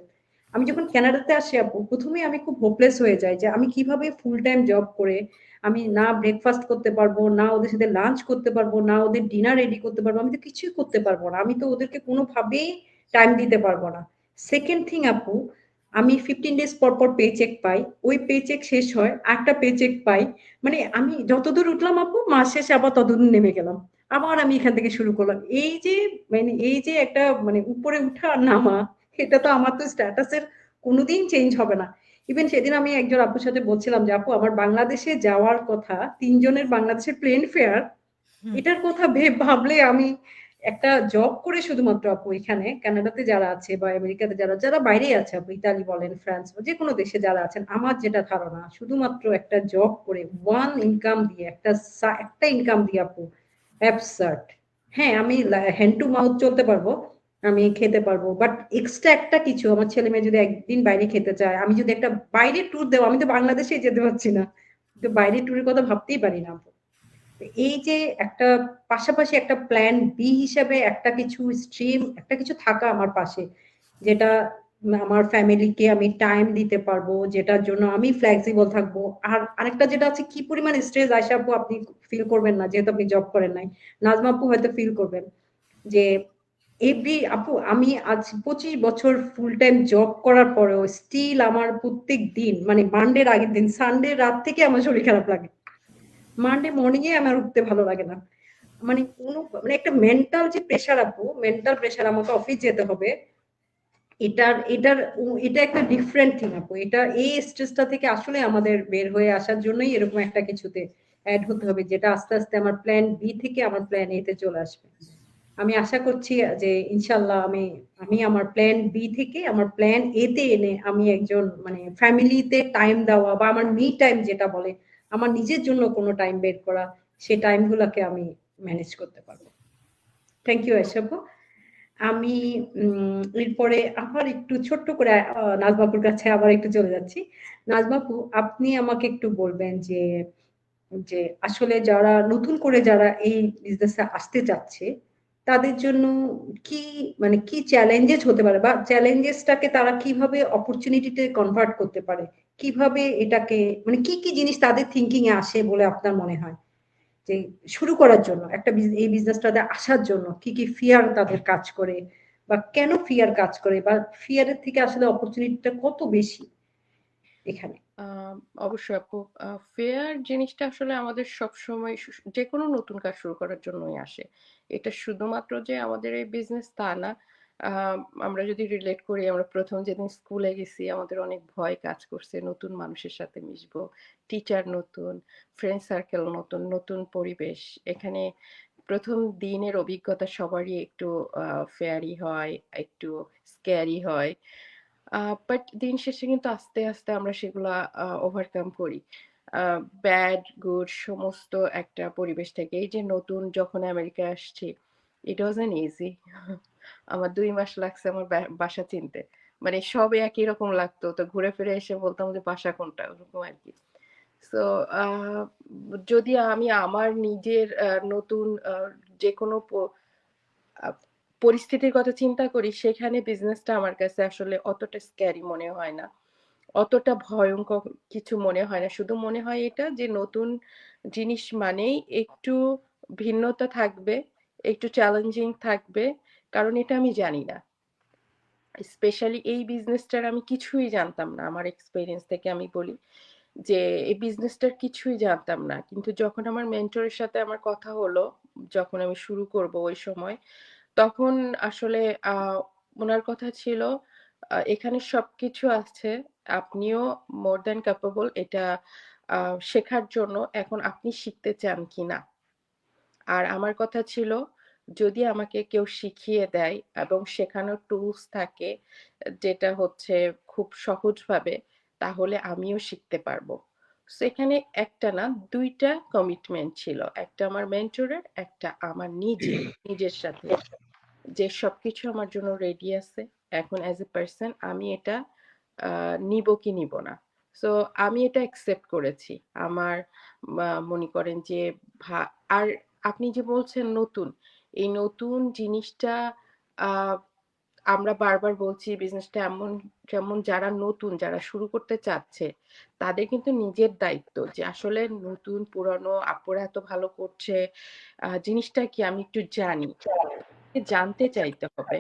আমি যখন কানাডাতে আসি আপু, প্রথমে আমি খুব হোপলেস হয়ে যাই যে আমি কিভাবে ফুল টাইম জব করে আমি না ব্রেকফাস্ট করতে পারবো, না ওদের সাথে লাঞ্চ করতে পারবো, না ওদের ডিনার রেডি করতে পারবো, আমি তো কিছুই করতে পারবো না, আমি তো ওদেরকে কোনোভাবেই টাইম দিতে পারবো না। সেকেন্ড থিং আপু, আমি 15 ডেজ পর পর পে চেক পাই, ওই পে চেক শেষ হয় একটা পে চেক পাই, মানে আমি যতদূর উঠলাম আপু, মাস শেষে আবার ততদূর নেমে গেলাম, আবার আমি এখান থেকে শুরু করলাম। এই যে মানে এই যে একটা মানে উপরে উঠা আর নামা, এটা তো আমার তো স্ট্যাটাসের কোনোদিন চেঞ্জ হবে না। ইভেন সেদিন আমি একজন আপুর সাথে বলছিলাম যে আপু আমার বাংলাদেশে যাওয়ার কথা, 3 জনের বাংলাদেশের প্লেন ফেয়ার, এটার কথা ভাবলে আমি একটা জব করে শুধুমাত্র আপু এখানে কানাডাতে যারা আছে বা আমেরিকাতে যারা যারা বাইরে আছে আপু, ইতালি বলেন ফ্রান্স বা যে কোনো দেশে যারা আছেন, আমার যেটা ধারণা শুধুমাত্র একটা জব করে ওয়ান ইনকাম দিয়ে একটা ইনকাম দিয়ে আপু অ্যাবসার্ড। হ্যাঁ আমি হ্যান্ড টু মাউথ চলতে পারবো, আমি খেতে পারবো, বাট এক্সট্রা একটা কিছু আমার ছেলে মেয়ে যদি একদিন বাইরে খেতে চায়, আমি যদি একটা বাইরে ট্যুর দেবো, আমি তো বাংলাদেশে যেতে পারছি না, তো বাইরে ট্যুরের কথা ভাবতেই পারি না আপু। এই যে একটা পাশাপাশি একটা প্ল্যান বি হিসাবে একটা কিছু স্ট্রিম, একটা কিছু থাকা আমার পাশে, যেটা আমার ফ্যামিলিকে আমি টাইম দিতে পারবো, যেটার জন্য আমি ফ্লেক্সিবল থাকবো। আর আরেকটা যেটা আছে, কি পরিমাণ স্ট্রেস আসে আপু আপনি ফিল করবেন না, যেহেতু আপনি জব করেন নাই, নাজমা আপু হয়তো ফিল করবেন যে এভরি আপু আমি আজ 25 বছর ফুল টাইম জব করার পরেও স্টিল আমার প্রত্যেক দিন মানে মানডের আগের দিন সানডে রাত থেকে আমার শরীর খারাপ লাগে, মানডে মর্নিং এ আমার উঠতে ভালো লাগে না, মানে কোনো মানে একটা মেন্টাল যে প্রেশার আপু, মেন্টাল প্রেশার, আমাকে অফিস যেতে হবে, এটা একটা ডিফারেন্ট থিং আপু। এটা এই স্ট্রেসটা থেকে আসলে আমাদের বের হয়ে আসার জন্যই এরকম একটা কিছুতে অ্যাড হতে হবে, যেটা আস্তে আস্তে আমার প্ল্যান বি থেকে আমার প্ল্যান এ তে চলে আসবে। আমি আশা করছি যে ইনশাল্লাহ আমি আমি আমার প্ল্যান বি থেকে আমার প্ল্যান এ তে এনে আমি একজন মানে ফ্যামিলিতে টাইম দেওয়া বা আমার মি টাইম যেটা বলে, আমার নিজের জন্য কোনো টাইম বের করা, সেই টাইম গুলাকে আমি ম্যানেজ করতে পারবো। থ্যাংক ইউ আশাপু। আমি এরপরে আবার একটু ছোট্ট করে নাজমাপুর কাছে আবার একটু চলে যাচ্ছি। নাজমাপু, আপনি আমাকে একটু বলবেন যে যে আসলে যারা নতুন করে যারা এই বিজনেসে আসতে চাচ্ছে, তাদের জন্য কি মানে কি চ্যালেঞ্জেস হতে পারে, বা চ্যালেঞ্জেসটাকে তারা কিভাবে অপরচুনিটিতে কনভার্ট করতে পারে, কিভাবে এটাকে মানে কি কি জিনিস তাদের থিঙ্কিং এ আসে বলে আপনার মনে হয়, যে শুরু করার জন্য একটা এই বিজনেসটাতে আসার জন্য কি কি ফিয়ার তাদের কাজ করে, বা কেন ফিয়ার কাজ করে, বা ফিয়ারের থেকে আসলে অপরচুনিটিটা কত বেশি এখানে। আম অবশ্যই আপু। ফেয়ার জিনিসটা আসলে আমাদের সবসময় যেকোনো নতুন কাজ শুরু করার জন্যই আসে। এটা শুধুমাত্র যে আমাদের এই বিজনেস তা না। আমরা যদি রিলেট করি, আমরা ১ম যেদিন স্কুলে গেছি আমাদের অনেক ভয় কাজ করছে। নতুন মানুষের সাথে মিশবো। টিচার নতুন, ফ্রেন্ড সার্কেল নতুন, নতুন পরিবেশ। এখানে ১ম দিনের অভিজ্ঞতা সবারই একটু ফেয়ারি হয়, একটু স্ক্যারি হয়। বাট দিন শেষে কিন্তু আস্তে, আস্তে আমরা সেগুলা ওভারকাম করি। আ ব্যাড, গুড সমস্ত একটা পরিবেশ থেকে। এই যে নতুন যখন আমেরিকায় আসছি, it wasn't easy. আমার ২ মাস লাগছে আমার বাসা চিনতে। মানে সব একই রকম লাগতো। তো ঘুরে ফিরে এসে বলতাম যে বাসা কোনটা? ওরকম আরকি। সো আ যদি আমি আমার নিজের নতুন যেকোনো আ পরিস্থিতির কথা চিন্তা করি, সেখানে বিজনেসটা আমার কাছে আসলে অতটা স্ক্যারি মনে হয় না। অতটা ভয়ংকর কিছু মনে হয় না। শুধু মনে হয় এটা যে নতুন জিনিস মানেই একটু ভিন্নতা থাকবে, একটু চ্যালেঞ্জিং থাকবে। কারণ এটা আমি জানি না। স্পেশালি এই বিজনেসটার আমি কিছুই জানতাম না। আমার এক্সপেরিয়েন্স থেকে আমি বলি যে এই বিজনেসটার কিছুই জানতাম না। কিন্তু যখন আমার মেন্টরের সাথে আমার কথা হলো, যখন আমি শুরু করব ওই সময়, তখন আসলে আ উনার কথা ছিল, এখানে সবকিছু আছে। আপনিও more than capable এটা আ শেখার জন্য। এখন আপনি শিখতে চান কিনা? আর আমার কথা ছিল, যদি আমাকে কেউ শিখিয়ে দেয় এবং শেখানোর টুলস থাকে, যেটা হচ্ছে খুব সহজভাবে, তাহলে আমিও শিখতে পারবো। সো এখানে একটা না ২ টা কমিটমেন্ট ছিল। একটা আমার মেন্টরের, একটা আমার নিজের সাথে। যে সবকিছু আমার জন্য রেডি আছে। এখন অ্যাজ এ পারসন আমি এটা আ নিবো কি নিব না। সো আমি এটা অ্যাকসেপ্ট করেছি। আমার মনে করেন যে ভা আর আপনি যে বলছেন নতুন, এই নতুন জিনিসটা আ আমরা বারবার বলছি বিজনেসটা এমন, যেমন যারা নতুন, যারা শুরু করতে চাচ্ছে, তাদের কিন্তু নিজের দায়িত্ব যে আসলে নতুন, পুরানো, আপুরা এত ভালো করছে, জিনিসটা কি আমি একটু জানি। জানতে চাইতে হবে।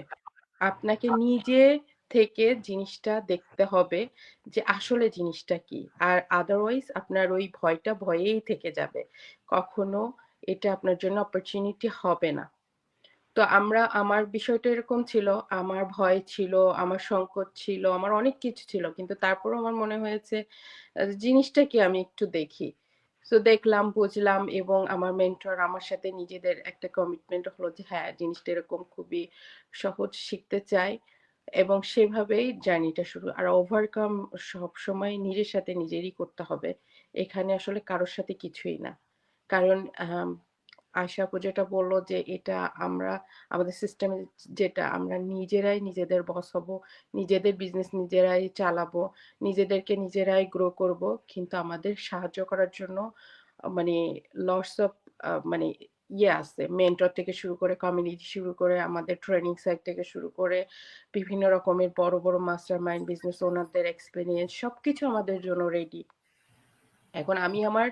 আপনাকে নিজে থেকে জিনিসটা দেখতে হবে যে আসলে জিনিসটা কি। আর আদারওয়াইজ আপনার ওই ভয়টা ভয়েই থেকে যাবে। কখনো এটা আপনার জন্য অপরচুনিটি হবে না। তো আমার বিষয়টা এরকম ছিল। আমার ভয় ছিল, আমার সংকোচ ছিল, আমার অনেক কিছু ছিল। কিন্তু তারপরেও আমার মনে হয়েছে জিনিসটা কি আমি একটু দেখি। সো দেখলাম, বুঝলাম এবং আমার মেন্টর আমার সাথে নিজেদের একটা কমিটমেন্ট হলো যে হ্যাঁ, জিনিসটা এরকম খুবই সহজ, শিখতে চাই এবং সেভাবেই জার্নিটা শুরু। আর ওভারকাম সবসময় নিজের সাথে নিজেরই করতে হবে। এখানে আসলে কারো সাথে কিছুই না। কারণ আয়শা আপু যেটা বলল যে এটা আমরা আমাদের সিস্টেমে যেটা আমরা নিজেরাই নিজেদের বস হব, নিজেদের বিজনেস নিজেরাই চালাবো, নিজেদেরকে নিজেরাই গ্রো করব। কিন্তু আমাদের সাহায্য করার জন্য মানে লটস অফ মানে ইয়ে আছে। মেন্টর থেকে শুরু করে, কমিউনিটি শুরু করে, আমাদের ট্রেনিং সাইট থেকে শুরু করে বিভিন্ন রকমের বড়, বড় মাস্টার মাইন্ড বিজনেস ওনারদের এক্সপেরিয়েন্স সবকিছু আমাদের জন্য রেডি। এখন আমি আমার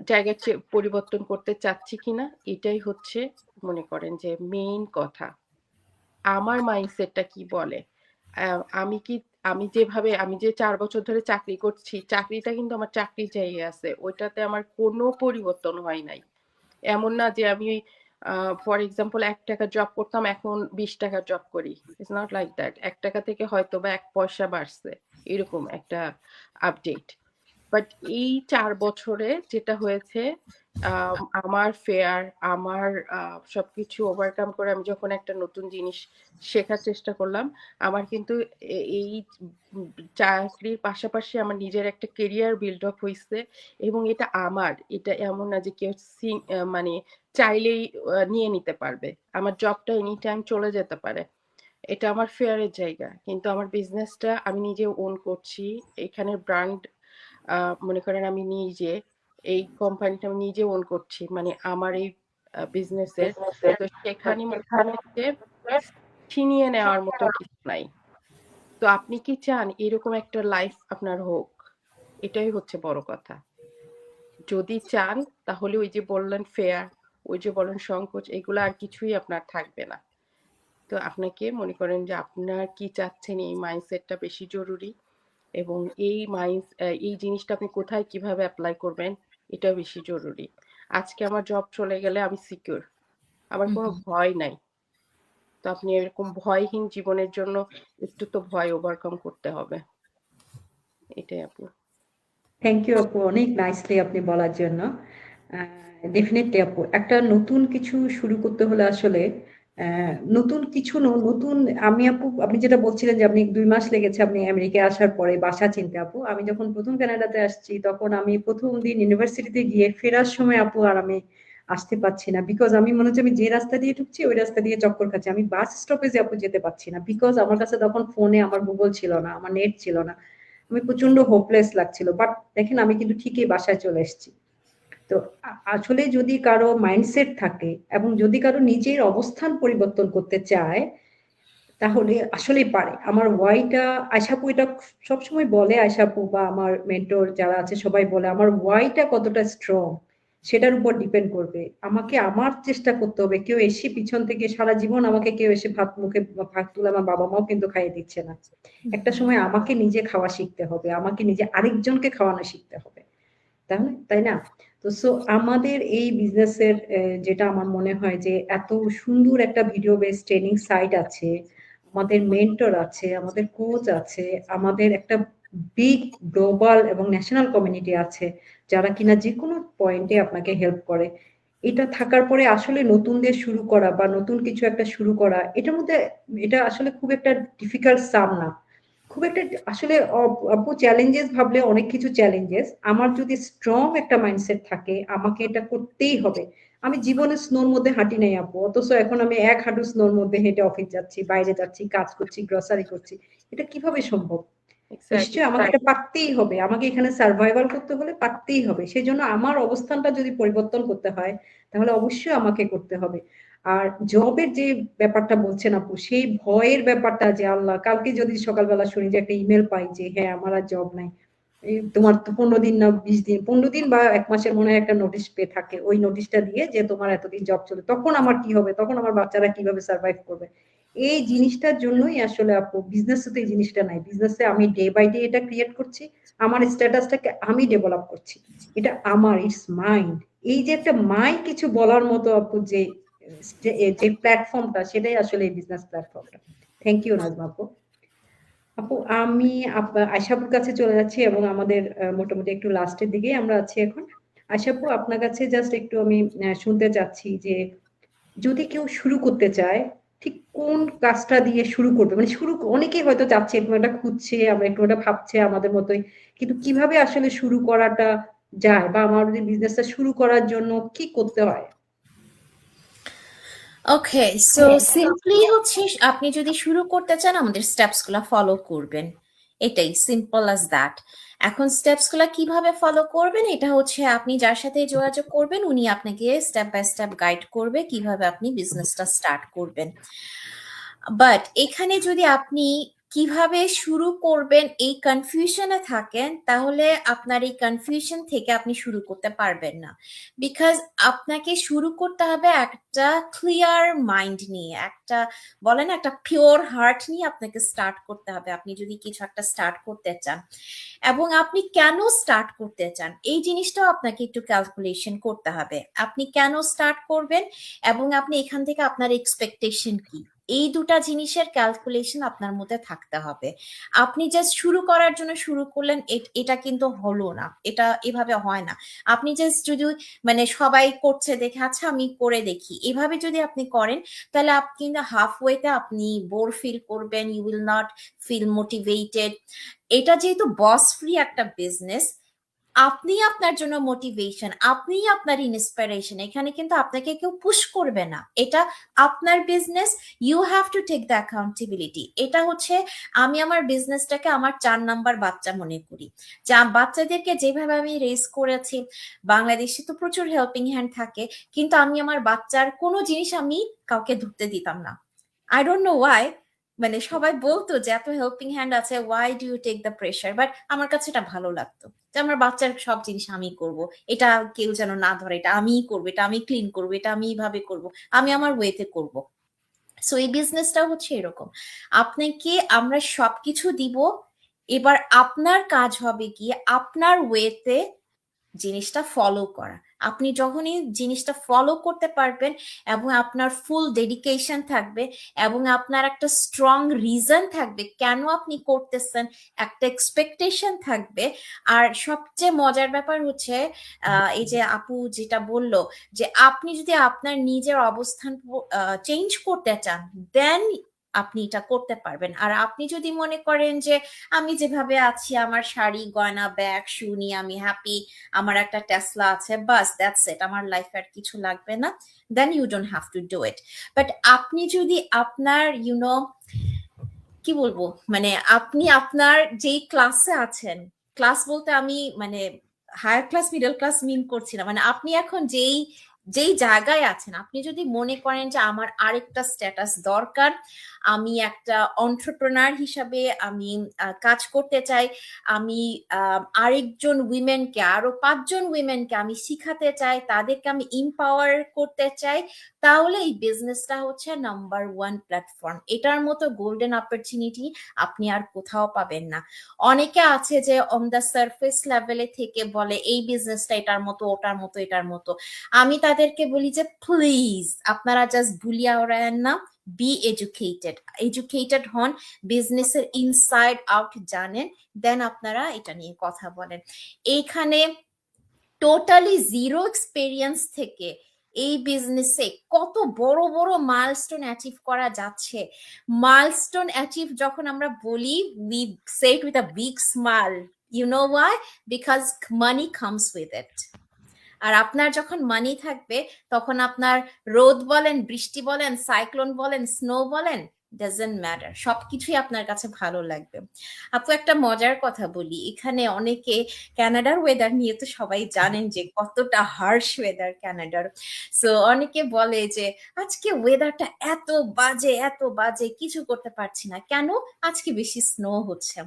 জায়গা পরিবর্তন করতে চাচ্ছি কিনা এটাই হচ্ছে মনে করেন যে মেইন কথা। আমার মাইন্ডসেটটা কি বলে? আমি কি আমি যেভাবে আমি যে ৪ বছর ধরে চাকরি করছি, চাকরিটা কিন্তু আমার চাকরির জায়গায় আছে। ওইটাতে আমার কোনো পরিবর্তন হয় নাই। এমন না যে আমি ফর এক্সাম্পল ৳১ জব করতাম, এখন ৳২০ জব করি। It's not like that. ৳১ থেকে হয়তোবা ১ পয়সা বাড়ছে। এরকম একটা আপডেট। বাট এই ৪ বছরে যেটা হয়েছে, আমার ফেয়ার, আমার সবকিছু ওভারকাম করে আমি যখন একটা নতুন জিনিস শেখার চেষ্টা করলাম, আমার কিন্তু এই উম চাকরির পাশাপাশি আমার নিজের একটা কেরিয়ার বিল্ড আপ হইছে এবং এটা আমার। এটা এমন না যে কেউ মানে চাইলেই নিয়ে নিতে পারবে। আমার জবটা এনি টাইম চলে যেতে পারে। এটা আমার ফেয়ারের জায়গা। কিন্তু আমার বিজনেসটা আমি নিজে ওন করছি। এখানের ব্র্যান্ড মনে করেন আমি নিজে এই কোম্পানিটা আমি নিজে ওন করছি। মানে আমার এই বিজনেসের। তো সেখানে মনে করেন যে ছিনিয়ে নেওয়ার মতো কিছু নাই। তো আপনি কি চান এরকম একটা লাইফ আপনার হোক? এটাই হচ্ছে বড় কথা। যদি চান তাহলে ওই যে বললেন ফেয়ার, ওই যে বললেন সংকোচ, এগুলা আর কিছুই আপনার থাকবে না। তো আপনাকে মনে করেন যে আপনার কি চাচ্ছেন এই মাইন্ডসেটটা বেশি জরুরি এবং এই জিনিসটা আপনি কোথায় কিভাবে অ্যাপ্লাই করবেন এটা বেশি জরুরি। আজকে আমার জব চলে গেলে আমি সিকিউর, আমার কোনো ভয় নাই। তো আপনি এরকম ভয়হীন জীবনের জন্য একটু তো ভয় ওভারকাম করতে হবে, এটাই আপু। থ্যাংক ইউ আপু, অনেক নাইসলি আপনি বলার জন্য। ডেফিনেটলি আপু, একটা নতুন কিছু শুরু করতে হলে আসলে নতুন কিছু নতুন, আমি আপু আপনি যেটা বলছিলেন যে আপনি 2 মাস লেগেছে আপনি আমেরিকায় আসার পরে বাসা চিনতে। আপু আমি যখন প্রথম কানাডাতে আসছি তখন আমি প্রথম দিন ইউনিভার্সিটিতে গিয়ে ফেরার সময় আপু আর আমি আসতে পারছি না, বিকজ আমি মনে হচ্ছে আমি যে রাস্তা দিয়ে ঢুকছি ওই রাস্তা দিয়ে চক্কর খাচ্ছি, আমি বাস স্টপেজে আপু যেতে পারছি না, বিকজ আমার কাছে তখন ফোনে আমার গুগল ছিল না, আমার নেট ছিল না, আমি প্রচন্ড হোপলেস লাগছিল। বাট দেখেন আমি কিন্তু ঠিকই বাসায় চলে এসেছি। তো আসলে যদি কারো মাইন্ডসেট থাকে এবং যদি কারো নিজের অবস্থান পরিবর্তন করতে চায় তাহলে আসলেই পারে। আমার ওয়াইটা আয়শাপু এটা সবসময় বলে, আয়শাপু বা আমার মেন্টর যারা আছে সবাই বলে আমার ওয়াইটা কতটা স্ট্রং সেটার উপর ডিপেন্ড করবে। আমাকে আমার চেষ্টা করতে হবে, কেউ এসে পিছন থেকে সারা জীবন আমাকে কেউ এসে ভাত মুখে ভাত তুলে, আমার বাবা মাও কিন্তু খাইয়ে দিচ্ছে না, একটা সময় আমাকে নিজে খাওয়া শিখতে হবে, আমাকে নিজে আরেকজনকে খাওয়ানো শিখতে হবে, তাহলে তাই না? তো সো আমাদের এই বিজনেসের যেটা আমার মনে হয় যে এত সুন্দর একটা ভিডিও বেস ট্রেনিং সাইট আছে, আমাদের মেন্টর আছে, আমাদের কোচ আছে, আমাদের একটা বিগ গ্লোবাল এবং ন্যাশনাল কমিউনিটি আছে যারা কিনা যে কোনো পয়েন্টে আপনাকে হেল্প করে। এটা থাকার পরে আসলে নতুনদের শুরু করা বা নতুন কিছু একটা শুরু করা এটার মধ্যে এটা আসলে খুব একটা ডিফিকাল্ট সাম না, খুব একটা আসলে আপু চ্যালেঞ্জেস ভাবলে অনেক কিছু চ্যালেঞ্জেস, আমার যদি স্ট্রং একটা মাইন্ডসেট থাকে আমাকে এটা করতেই হবে। আমি জীবনে স্নোর মধ্যে হাঁটি নাই আপু, অথচ এখন আমি 1 হাঁটু স্নোর মধ্যে হেঁটে অফিস যাচ্ছি, বাইরে যাচ্ছি, কাজ করছি, গ্রসারি করছি, এটা কিভাবে সম্ভব? এক্স্যাক্টলি। নিশ্চয়ই আমাকে এটা পারতেই হবে, আমাকে এখানে সার্ভাইভাল করতে হলে পারতেই হবে, সেই জন্য আমার অবস্থানটা যদি পরিবর্তন করতে হয় তাহলে অবশ্যই আমাকে করতে হবে। আর জবের যে ব্যাপারটা বলছেন আপু, সেই ভয়ের ব্যাপারটা যে আল্লাহ কালকে যদি সকালবেলা শুনি যে একটা ইমেল পাই যে হ্যাঁ আমার আর জব নাই, তোমার তো 15 দিন না 20 দিন, 15 দিন বা 1 মাসের মনে হয় একটা নোটিশ পেয়ে থাকে, ওই নোটিশটা দিয়ে যে তোমার এতদিন জব চলে, তখন আমার কি হবে, তখন আমার বাচ্চারা কিভাবে সার্ভাইভ করবে? এই জিনিসটার জন্যই আসলে আপু বিজনেসে তো এই জিনিসটা নাই, বিজনেসে আমি ডে বাই ডে এটা ক্রিয়েট করছি, আমার স্ট্যাটাসটাকে আমি ডেভেলপ করছি, এটা আমার, ইটস মাইন্ড। এই যে একটা মাই কিছু বলার মতো আপু যে যে প্ল্যাটফর্মটা সেটাই আসলে এই বিজনেস প্ল্যাটফর্মটা। থ্যাংক ইউ নাজমা আপু। আপু আমি আয়শাপুর কাছে চলে যাচ্ছি এবং আমাদের মোটামুটি একটু লাস্টের দিকে আমরা আছি এখন। আয়শাপু আপনার কাছে জাস্ট একটু আমি শুনতে চাচ্ছি যে যদি কেউ শুরু করতে চায় ঠিক কোন কাজটা দিয়ে শুরু করবে, মানে শুরু অনেকেই হয়তো চাচ্ছে একটু একটা খুঁজছে, আমরা একটু একটা ভাবছে আমাদের মতোই, কিন্তু কিভাবে আসলে শুরু করাটা যায় বা আমাদের বিজনেসটা শুরু করার জন্য কি করতে হয়? ওকে, সো সিম্পলি হচ্ছে আপনি যদি শুরু করতে চান আমাদের স্টেপস গুলা ফলো করবেন, এটাই সিম্পল অ্যাজ দ্যাট। এখন স্টেপস গুলা কিভাবে ফলো করবেন এটা হচ্ছে আপনি যার সাথে যোগাযোগ করবেন উনি আপনাকে স্টেপ বাই স্টেপ গাইড করবে কিভাবে আপনি বিজনেসটা স্টার্ট করবেন। বাট এখানে যদি আপনি কিভাবে শুরু করবেন এই কনফিউশনে থাকেন তাহলে আপনার এই কনফিউশন থেকে আপনি শুরু করতে পারবেন না, বিকজ আপনাকে শুরু করতে হবে একটা ক্লিয়ার মাইন্ড নিয়ে, একটা বলে না একটা পিওর হার্ট নিয়ে আপনাকে স্টার্ট করতে হবে আপনি যদি কিছু একটা স্টার্ট করতে চান। এবং আপনি কেন স্টার্ট করতে চান এই জিনিসটাও আপনাকে একটু ক্যালকুলেশন করতে হবে, আপনি কেন স্টার্ট করবেন এবং আপনি এখান থেকে আপনার এক্সপেকটেশন কি, এই দুটা জিনিসের ক্যালকুলেশন আপনার মধ্যে থাকতে হবে। আপনি জাস্ট শুরু করার জন্য শুরু করলেন এটা কিন্তু হলো না, এটা এভাবে হয় না। আপনি জাস্ট যদি মানে সবাই করছে দেখে আচ্ছা আমি করে দেখি এভাবে যদি আপনি করেন তাহলে আপনি কিন্তু হাফ ওয়েতে আপনি বোর ফিল করবেন, you will not feel motivated. এটা যেহেতু বস ফ্রি একটা বিজনেস, আপনি আপনার জন্য মোটিভেশন, আপনি আপনার ইন্সপিরেশন, এখানে কিন্তু আপনাকে কেউ পুশ করবে না, এটা আপনার business, you have to take the accountability. এটা হচ্ছে আমি আমার বিজনেসটাকে আমার 4 নাম্বার বাচ্চা মনে করি, যা বাচ্চাদেরকে যেভাবে আমি রেজ করেছি, বাংলাদেশে তো প্রচুর হেল্পিং হ্যান্ড থাকে কিন্তু আমি আমার বাচ্চার কোনো জিনিস আমি কাউকে ধরতে দিতাম না। আই ডোন্ট নো ওয়াই, মানে সবাই বলতো যে এত হেল্পিং হ্যান্ড আছে why do you take the pressure, but আমার কাছে এটা ভালো লাগতো যে আমার বাচ্চার সব জিনিস আমি করব, এটা কেউ যেন না ধরে, এটা আমিই করবো, এটা আমি ক্লিন করবো, এটা আমি এইভাবে করবো, আমি আমার ওয়েতে করব। সো এই বিজনেসটা হচ্ছে এরকম, আপনাকে আমরা সবকিছু দিব, এবার আপনার কাজ হবে গিয়ে আপনার ওয়েতে জিনিসটা ফলো করা। আপনি যখনই জিনিসটা ফলো করতে পারবেন এবং আপনার ফুল ডেডিকেশন থাকবে এবং আপনার একটা স্ট্রং রিজন থাকবে কেন আপনি করতেছেন, একটা এক্সপেকটেশন থাকবে। আর সবচেয়ে মজার ব্যাপার হচ্ছে এই যে আপু যেটা বললো যে আপনি যদি আপনার নিজের অবস্থান চেঞ্জ করতে চান দেন আপনি এটা করতে পারবেন। আর আপনি যদি মনে করেন যে আমি যেভাবে আছি, আমার শাড়ি গয়না ব্যাগ শু নিয়ে আমি হ্যাপি, আমার একটা টেসলা আছে, বাস দ্যাটস ইট, আমার লাইফে আর কিছু লাগবে না, then you don't have to do it. But আপনি যদি আপনার কি বলবো, মানে আপনি আপনার যেই ক্লাসে আছেন, ক্লাস বলতে আমি মানে হায়ার ক্লাস মিডল ক্লাস মিন করছি না, মানে আপনি এখন যেই যেই জায়গায় আছেন, আপনি যদি মনে করেন যে আমার আরেকটা স্ট্যাটাস দরকার, আমি একটা এন্টারপ্রেনার হিসাবে আমি কাজ করতে চাই, আমি আরেকজন উইমেনকে, আরো 5 জন উইমেনকে আমি শিখাতে চাই, তাদেরকে আমি এম্পাওয়ার করতে চাই, তাহলে এই বিজনেসটা হচ্ছে নাম্বার 1 প্ল্যাটফর্ম। এটার মতো গোল্ডেন অপরচুনিটি আপনি আর কোথাও পাবেন না। অনেকে আছে যে অন দ্য সারফেস লেভেলে থেকে বলে এই বিজনেসটা এটার মতো, ওটার মতো, এটার মতো। আমি তাদেরকে বলি যে প্লিজ আপনারা জাস্ট ভুলিয়া ওড়ায়েন না, বি এডুকেটেড হন, বিজনেসের ইনসাইড আউট জানেন, দেন আপনারা এটা নিয়ে কথা বলেন। এইখানে টোটালি জিরো এক্সপেরিয়েন্স থেকে এই বিজনেসে কত বড় বড় মাইলস্টোন অ্যাচিভ করা যাচ্ছে। মাইলস্টোন অ্যাচিভ যখন আমরা বলি, we say it with a big smile, you know why? Because money comes with it. আর আপনার যখন মানি থাকবে তখন আপনার রোদ বলেন, বৃষ্টি বলেন, সাইক্লোন বলেন, স্নো বলেন, ডাজন্ট ম্যাটার, সবকিছুই আপনার কাছে ভালো লাগবে। আপু একটা মজার কথা বলি, এখানে অনেকে কানাডার ওয়েদার নিয়ে তো সবাই জানেন যে কতটা হার্শ ওয়েদার কানাডার। সো অনেকে বলে যে আজকে ওয়েদারটা এত বাজে, এত বাজে, কিছু করতে পারছি না, কেন? আজকে বেশি স্নো হচ্ছে।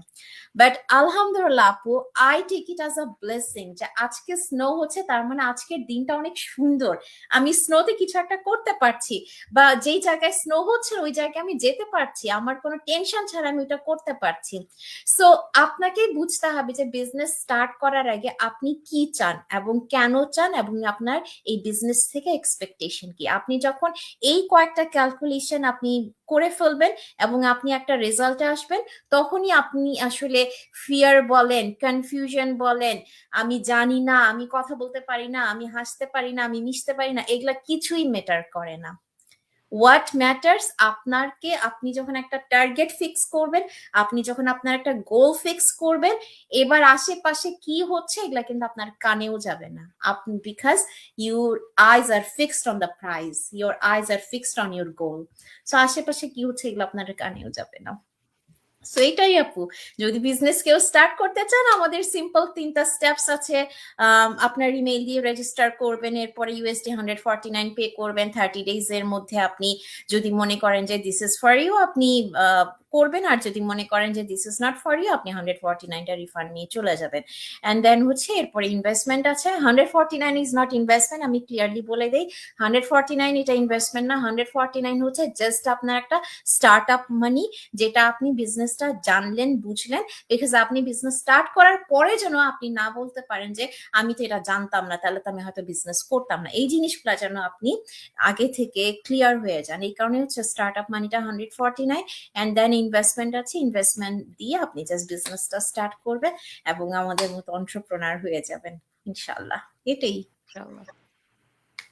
বাট আলহামদুলিল্লাহ আপু, I take it as a blessing যে আজকে স্নো হচ্ছে, তার মানে আজকের দিনটা অনেক সুন্দর, আমি স্নোতে কিছু একটা করতে পারছি, বা যেই জায়গায় স্নো হচ্ছে ওই জায়গায় আমি যেতে পারছি, আমার কোনো টেনশন ছাড়া আমি ওটা করতে পারছি। সো আপনাকেই বুঝতে হবে যে বিজনেস স্টার্ট করার আগে আপনি কি চান এবং কেন চান, এবং আপনার এই বিজনেস থেকে এক্সপেকটেশন কি। আপনি যখন এই কয়েকটা ক্যালকুলেশন আপনি করে ফেলবেন এবং আপনি একটা রেজাল্টে আসবেন, তখনই আপনি আসলে ফিয়ার বলেন, কনফিউশন বলেন, আমি জানি না, আমি কথা বলতে পারি না, আমি হাসতে পারি না, আমি মিশতে পারি না, এগুলা কিছুই ম্যাটার করে না। হোয়াট ম্যাটার্স আপনাকে, আপনি যখন একটা টার্গেট ফিক্স করবেন, আপনি যখন আপনার একটা গোল ফিক্স করবেন, এবার আশেপাশে কি হচ্ছে এগুলা কিন্তু আপনার কানেও যাবে না, আপনি because your eyes are fixed on the prize, your eyes are fixed on your goal. So আশেপাশে কি হচ্ছে এগুলো আপনার কানেও যাবে না। সো এটাই আপু, যদি বিজনেস কেউ স্টার্ট করতে চান, আমাদের সিম্পল 3টা স্টেপস আছে। আপনার ইমেইল দিয়ে রেজিস্টার করবেন, এরপরে ইউএসডি 149 পে করবেন, 30 ডেজ এর মধ্যে আপনি যদি মনে করেন যে দিস ইজ ফর ইউ আপনি করবেন, আর যদি মনে করেন যে this is not for you আপনি 149টা রিফান্ড নিয়ে চলে যাবেন। অ্যান্ড দেন হচ্ছে এরপরে ইনভেস্টমেন্ট আছে। 149 ইজ নট ইনভেস্টমেন্ট, আমি ক্লিয়ারলি বলে দেই, 149 এটা ইনভেস্টমেন্ট না, 149 হচ্ছে জাস্ট আপনার একটা স্টার্ট আপ মানি, যেটা আপনি বিজনেসটা জানলেন, বুঝলেন, বিকজ আপনি বিজনেস স্টার্ট করার পরে যেন আপনি না বলতে পারেন যে আমি তো এটা জানতাম না, তাহলে তো আমি হয়তো বিজনেস করতাম না। এই জিনিসগুলো যেন আপনি আগে থেকে ক্লিয়ার হয়ে যান, এই কারণে হচ্ছে স্টার্ট আপ মানিটা 149, অ্যান্ড দেন ইনভেস্টমেন্ট আছে, ইনভেস্টমেন্ট দিয়ে আপনি জাস্ট বিজনেসটা স্টার্ট করবেন এবং আমাদের মতো এন্টারপ্রেনার হয়ে যাবেন ইনশাআল্লাহ। এটাই।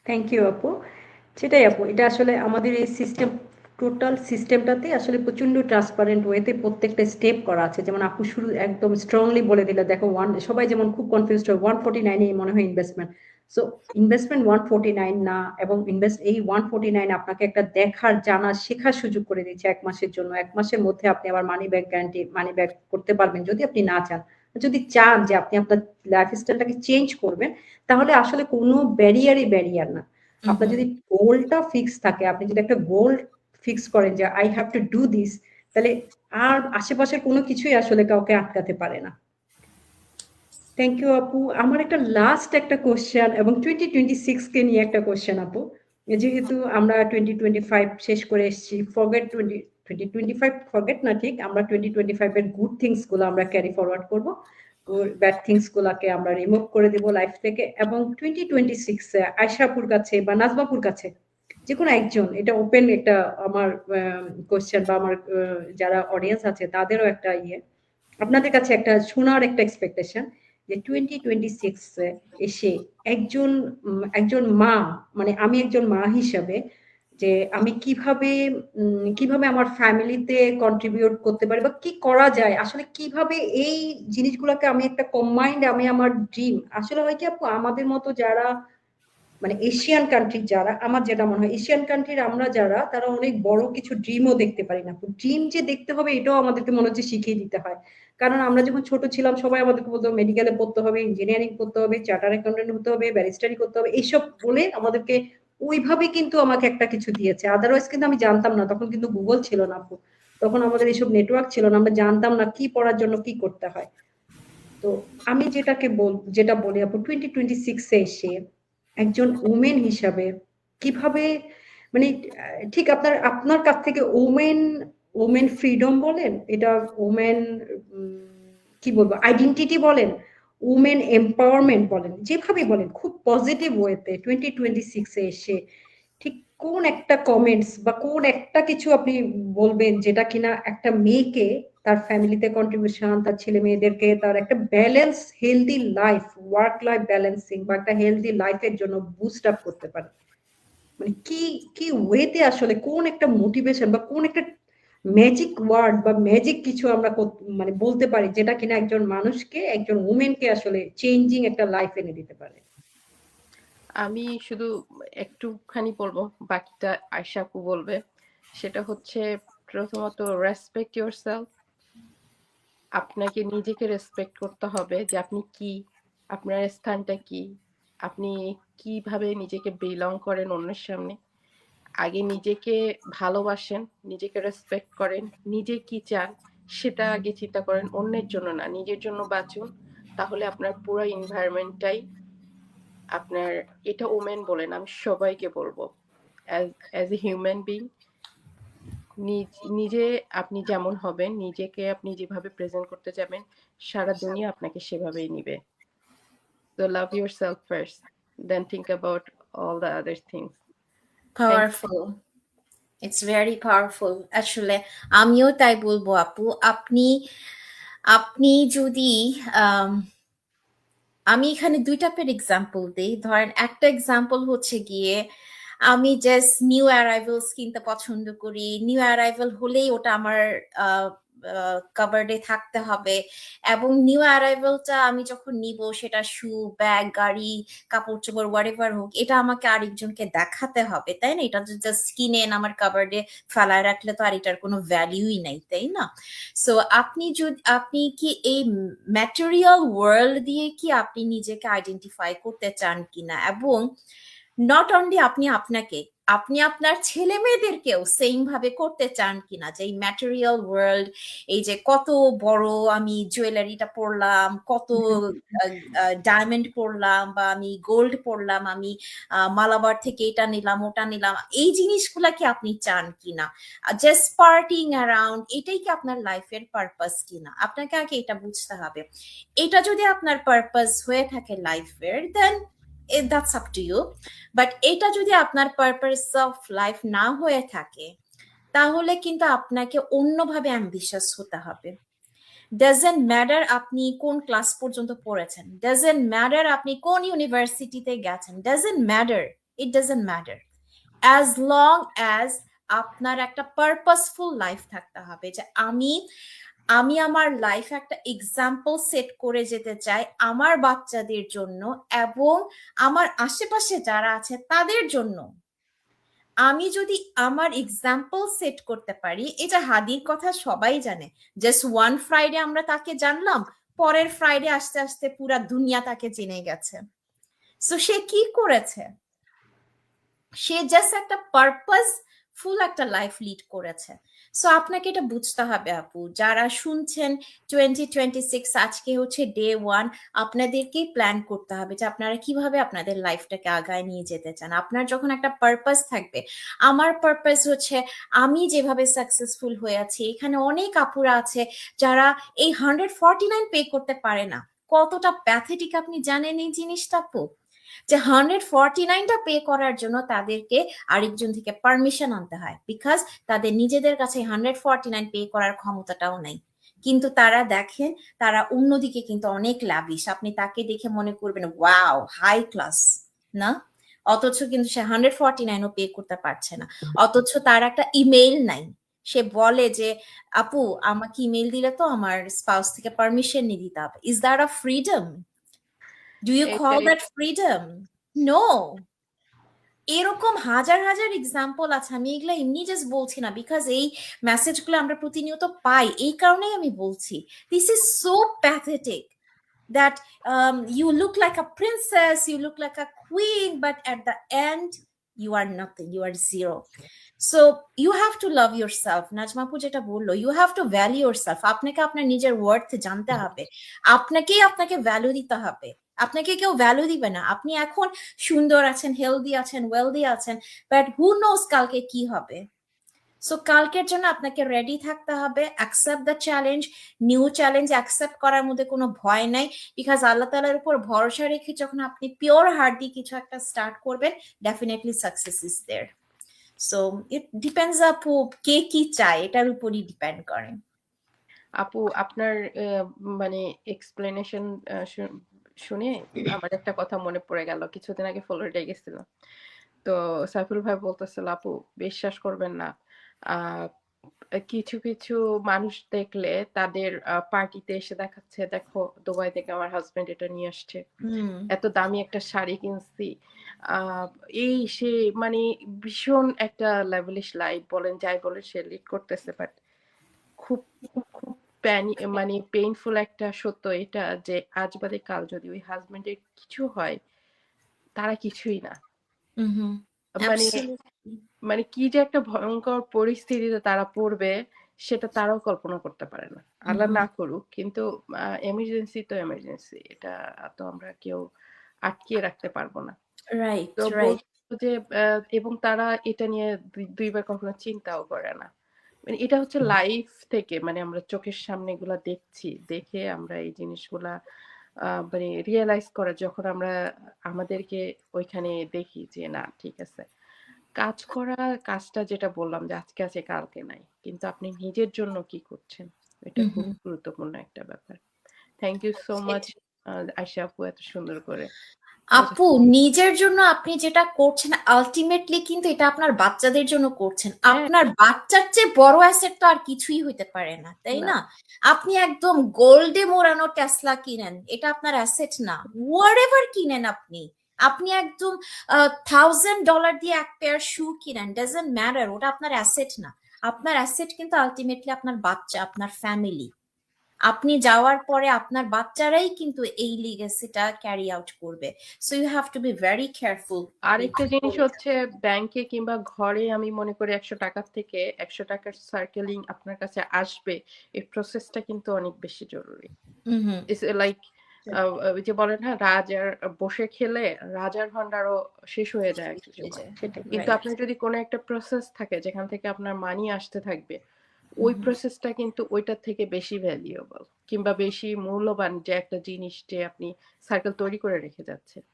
থ্যাংক ইউ আপু। সেটাই আপু, এটা আসলে আমাদের এই সিস্টেম, টোটাল সিস্টেমটাতে আসলে প্রচন্ড ট্রান্সপারেন্ট ওয়েতে প্রত্যেকটা স্টেপ করা আছে। যেমন আপু শুরু একদম স্ট্রংলি বলে দিলে, দেখো সবাই যেমন খুব কনফিউজড হয় 149 মনে হয় ইনভেস্টমেন্ট। সো ইনভেস্টমেন্ট 149 না, এবং এই 149 আপনাকে একটা দেখার, জানার, শেখার সুযোগ করে দিচ্ছে 1 মাসের জন্য। 1 মাসের মধ্যে আপনি আবার money back guarantee, money back করতে পারবেন যদি আপনি না চান। যদি চান যে আপনি আপনার লাইফস্টাইলটাকে চেঞ্জ করবেন, তাহলে আসলে কোনো ব্যারিয়ার না। আপনার যদি গোলটা ফিক্স থাকে, আপনি যদি একটা গোল ফিক্স করেন যে I have to do this, তাহলে আর আশেপাশের কোনো কিছুই আসলে কাউকে আটকাতে পারে না। থ্যাংক ইউ আপু। আমার একটা লাস্ট একটা কোশ্চেন, এবং 2026 কে নিয়ে একটা কোশ্চেন আপু। যেহেতু আমরা 2025 শেষ করে এসেছি, ফরগেট 2025 ফরগেট না ঠিক, আমরা 2025 এর গুড থিংস গুলো আমরা ক্যারি ফরওয়ার্ড করব, ব্যাড থিংস গুলাকে আমরা রিমুভ করে দেব লাইফ থেকে, এবং 2026 এ আয়শাপুর কাছে বা নাজমাপুর কাছে যে কোনো একজন, এটা ওপেন একটা আমার কোশ্চেন বা আমার যারা অডিয়েন্স আছে তাদেরও একটা আপনাদের কাছে একটা শোনার একটা এক্সপেকটেশন যে 2026 এ এসে একজন মা, মানে আমি একজন মা হিসাবে যে আমি কিভাবে আমার ফ্যামিলিতে কন্ট্রিবিউট করতে পারি বা কি করা যায়, আসলে কিভাবে এই জিনিসগুলোকে আমি একটা কম্বাইন্ড, আমি আমার ড্রিম, আসলে হয় কি আপু, আমাদের মতো যারা মানে এশিয়ান কান্ট্রি, যারা আমার যেটা মনে হয় এশিয়ান কান্ট্রির আমরা যারা, তারা অনেক বড় কিছু ড্রিমও দেখতে পারি না। ড্রিম যে দেখতে হবে এটাও আমাদেরকে মনে হচ্ছে শিখিয়ে দিতে হয়। কারণ আমরা যখন ছোট ছিলাম সবাই আমাদেরকে বলতো মেডিকেলে পড়তে হবে, ইঞ্জিনিয়ারিং করতে হবে, চার্টার অ্যাকাউন্টেন্ট হতে হবে, ব্যারিস্টারি করতে হবে, এইসব বলে আমাদেরকে ওইভাবে কিন্তু আমাকে একটা কিছু দিয়েছে। আদারওয়াইজ কিন্তু আমি জানতাম না, তখন কিন্তু গুগল ছিল না আপু, তখন আমাদের এইসব নেটওয়ার্ক ছিল না, আমরা জানতাম না কি পড়ার জন্য কি করতে হয়। তো আমি যেটা বলি আপু, 2026 এ এসে একজন ওমেন হিসাবে কিভাবে, মানে ঠিক আপনার কাছ থেকে ওমেন ফ্রিডম বলেন, এটা ওমেন কি বলবো আইডেন্টিটি বলেন, ওমেন এম্পাওয়ারমেন্ট বলেন, যেভাবে বলেন খুব পজিটিভ ওয়েতে 2026 এ এসে ঠিক কোন একটা কমেন্টস বা কোন একটা কিছু আপনি বলবেন যেটা কিনা একটা মেয়েকে তার ফ্যামিলিতে কন্ট্রিবিউশন, তার ছেলে মেয়েদেরকে তার একটা balance healthy life, work life balancing বা একটা হেলদি লাইফের জন্য বুস্ট আপ করতে পারে, মানে কি কি ওয়েতে, আসলে কোন একটা মোটিভেশন বা কোন একটা ম্যাজিক ওয়ার্ড বা ম্যাজিক কিছু আমরা মানে বলতে পারি যেটা কিনা একজন মানুষকে, একজন উমেনকে আসলে চেঞ্জিং একটা লাইফ এনে দিতে পারে। আমি শুধু একটুখানি বলবো, বাকিটা আয়শা আপু বলবে। সেটা হচ্ছে প্রথমত রেসপেক্ট ইয়োরসেলফ। আপনাকে নিজেকে রেসপেক্ট করতে হবে যে আপনি কি, আপনার স্থানটা কি, আপনি কিভাবে নিজেকে বিলং করেন অন্যের সামনে। আগে নিজেকে ভালোবাসেন, নিজেকে রেসপেক্ট করেন, নিজে কি চান সেটা আগে চিন্তা করেন, অন্যের জন্য না, নিজের জন্য বাঁচুন। তাহলে আপনার পুরো এনভায়রনমেন্টটাই আপনার, এটা ওমেন বলেন, আমি সবাইকে বলবো, অ্যাজ এ হিউম্যান বিং নিজে আপনি যেমন হবেন, নিজেকে আপনি যেভাবে প্রেজেন্ট করতে যাবেন, সারা দুনিয়া আপনাকে সেভাবেই নিবে। So love yourself first, then think about all the other things. Thank you. Powerful, it's very powerful. আসলে আমিও তাই বলবো আপু, আপনি আপনি যদি আম, আমি এখানে দুইটা টাইপের এক্সাম্পল দিই। ধরেন একটা এক্সাম্পল হচ্ছে গিয়ে আমি জাস্ট নিউ অ্যারাইভেলস কিনতে পছন্দ করি, নিউ অ্যারাইভেল হলেই ওটা আমার কাবার্ডে থাকতে হবে, এবং নিউ অ্যারাইভেলটা আমি যখন নিব সেটা শু, ব্যাগ, গাড়ি, কাপড় চোপড় হোয়াটএভার হোক, এটা আমাকে আরেকজনকে দেখাতে হবে, তাই না? এটা জাস্ট কিনে এনে আমার কাবার্ডে ফেলায় রাখলে তো আর এটার কোনো ভ্যালিউই নাই, তাই না? সো আপনি কি এই ম্যাটেরিয়াল ওয়ার্ল্ড দিয়ে কি আপনি নিজেকে আইডেন্টিফাই করতে চান কিনা, এবং নট অনলি আপনি আপনার ছেলে মেয়েদেরকেও সেম ভাবে করতে চান কিনা, যে এই ম্যাটেরিয়াল ওয়ার্ল্ড, এই যে কত বড় আমি জুয়েলারিটা পরলাম, কত ডায়মন্ড পরলাম, বা আমি গোল্ড পরলাম, আমি মালাবার থেকে এটা নিলাম ওটা নিলাম, এই জিনিসগুলা কি আপনি চান কিনা? জাস্ট পার্টিং অ্যারাউন্ড, এটাই কি আপনার লাইফের পারপাস কিনা? আপনাকে আগে এটা বুঝতে হবে। এটা যদি আপনার পারপাস হয়ে থাকে লাইফের, দেন that's up to you. But এটা যদি আপনার পারপাস অফ লাইফ না হয়ে থাকে, তাহলে কিন্তু আপনাকে অন্যভাবে অ্যাম্বিশাস হতে হবে। ডাজেন্ট ম্যাটার আপনি কোন ক্লাস পর্যন্ত পড়েছেন, ডাজেন্ট ম্যাটার আপনি কোন ইউনিভার্সিটিতে গেছেন, doesn't matter as long as আপনার একটা পারপাসফুল লাইফ থাকতে হবে, যে আমি আমার লাইফ একটা এক্সাম্পল সেট করে যেতে চাই আমার বাচ্চাদের জন্য এবং আমার আশেপাশে যারা আছে তাদের জন্য। আমি যদি আমার এক্সাম্পল সেট করতে পারি, এটা হাদির কথা সবাই জানে, জাস্ট ওয়ান ফ্রাইডে আমরা তাকে জানলাম, পরের ফ্রাইডে আস্তে আস্তে পুরা দুনিয়া তাকে জেনে গেছে। সো সে কি করেছে? সে জাস্ট একটা পারপাস ফুল একটা লাইফ লিড করেছে। সো আপনাকে এটা বুঝতে হবে আপু, যারা শুনছেন 2026 আজকে হচ্ছে ডে 1, আপনাদেরকেই প্ল্যান করতে হবে যে আপনারা কিভাবে আপনাদের লাইফটাকে আগায় নিয়ে যেতে চান। আপনার যখন একটা পারপাস থাকবে, আমার পারপাস হচ্ছে আমি যেভাবে সাকসেসফুল হয়ে আছি, এখানে অনেক আপুরা আছে যারা এই 149 পে করতে পারে না। কতটা প্যাথেটিক আপনি জানেন এই জিনিসটা আপু, যে 149টা পে করার জন্য তাদেরকে আরেকজন থেকে পারমিশন আনতে হয়, বিকজ তাদের নিজেদের কাছে 149 পে করার ক্ষমতাটাও নাই। কিন্তু তারা দেখেন, তারা অন্যদিকে কিন্তু অনেক লাভিশ, আপনি তাকে দেখে মনে করবেন ওয়াও হাই ক্লাস না, অথচ কিন্তু সে 149ও পে করতে পারছে না। অথচ তার একটা ইমেইল নাই, সে বলে যে আপু আমাকে ইমেইল দিলে তো আমার স্পাউস থেকে পারমিশন নিয়ে দিতে হবে। Is that a freedom? Do you call এটাই দ্যাট ফ্রিডম? নো। এরকম হাজার হাজার এক্সাম্পল আছে, আমি এগুলা এমনি জাস্ট বলছি না, বিকজ এই মেসেজগুলো আমরা প্রতিনিয়ত পাই, এই কারণেই আমি বলছি this is so pathetic that you look like a princess, you look like a queen, but at the end you are nothing, you are zero. So you have to love yourself. Najma আপু যেটা বললো, you have to value yourself. আপনাকে আপনার নিজের worth জানতে হবে, আপনাকেই আপনাকে ভ্যালু দিতে হবে। আপনাকে কেউ ভ্যালু দিবে না। আপনি এখন সুন্দর আছেন, হেলদি আছেন, ওয়েলদি আছেন, বাট হু নোস কালকে কি হবে। সো কালকের জন্য আপনাকে রেডি থাকতে হবে, accept the challenge. New challenge accept করার মধ্যে কোনো ভয় নাই, বিকজ আল্লাহ তাআলার উপর ভরসা রেখে যখন আপনি পিওর হার্ট দিয়ে কিছু একটা স্টার্ট করবেন, definitely success is there. So it depends আপু কে কি চায়, এটার উপরই ডিপেন্ড করে। আপু আপনার মানে এক্সপ্লেনেশন শুনে আমার একটা কথা মনে পড়ে গেল। কিছুদিন আগে ফ্লোরিডা গেছিলাম, তো সাইফুল ভাই বলতেছিল আপু বিশ্বাস করবেন না, আহ কিছু কিছু মানুষ দেখলে তাদের পার্টিতে এসে দেখাচ্ছে, দেখো দুবাই থেকে আমার হাজবেন্ড এটা নিয়ে আসছে, এত দামি একটা শাড়ি কিনছি, এই সে মানে ভীষণ একটা লেভেলিশ লাইফ বলেন যাই বলেন সে লিড করতেছে। বাট খুব খুব মানে পেইনফুল একটা সত্য এটা যে আজ বাদে কাল যদি ওই হাজবেন্ডের কিছু হয়, তারা কিছুই না। মানে মানে কি যে একটা ভয়ঙ্কর পরিস্থিতিতে তারা পড়বে সেটা তারাও কল্পনা করতে পারে না। আল্লাহ না করুক, কিন্তু এমার্জেন্সি তো এমার্জেন্সি, এটা তো আমরা কেউ আটকিয়ে রাখতে পারবো না। রাইট তো রাইট। বলতো যে এবং তারা এটা নিয়ে দুইবার কখনো চিন্তাও করে না। মানে এটা হচ্ছে লাইফ থেকে, মানে আমরা চোখের সামনে এগুলা দেখছি, দেখে আমরা এই জিনিসগুলা মানে রিয়েলাইজ করা, যখন আমরা আমাদেরকে ওইখানে দেখি যে না ঠিক আছে, কাজ করা কাজটা যেটা বললাম যে আজকে আছে কালকে নাই, কিন্তু আপনি নিজের জন্য কি করছেন এটা খুব গুরুত্বপূর্ণ একটা ব্যাপার। Thank you so much Ayesha আপু, এত সুন্দর করে। আপু নিজের জন্য আপনি যেটা করছেন আলটিমেটলি কিন্তু এটা আপনার বাচ্চাদের জন্য করছেন। আপনার বাচ্চার চেয়ে বড় অ্যাসেট তো আর কিছুই হইতে পারে না, তাই না? আপনি একদম গোল্ডে মোড়ানো টেসলা কিনেন, এটা আপনার অ্যাসেট না। হোয়াটএভার কিনেন আপনি, আপনি একদম $1000 দিয়ে এক পেয়ার শু কিনেন, ডাজন্ট ম্যাটার, ওটা আপনার অ্যাসেট না। আপনার অ্যাসেট কিন্তু আলটিমেটলি আপনার বাচ্চা, আপনার ফ্যামিলি। আপনি যাওয়ার পরে আপনার বাচ্চারাই কিন্তু এই লিগেসিটা ক্যারি আউট করবে। So you have to be very careful. আরেকটা জিনিস হচ্ছে ব্যাংকে কিংবা ঘরে আমি মনে করি 100 টাকা থেকে 100 টাকার সার্কেলিং আপনার কাছে আসবে, এই প্রসেসটা কিন্তু অনেক বেশি জরুরি। ইটস লাইক যে বলে না রাজার বসে খেলে রাজার ভান্ডারও শেষ হয়ে যায় একটা সময়, কিন্তু আপনার যদি কোনো একটা প্রসেস থাকে যেখান থেকে আপনার মানি আসতে থাকবে, ওই প্রসেসটা কিন্তু ওইটার থেকে বেশি ভ্যালুয়েবল কিংবা বেশি মূল্যবান যে একটা জিনিস যে আপনি সার্কেল তৈরি করে রেখে যাচ্ছেন।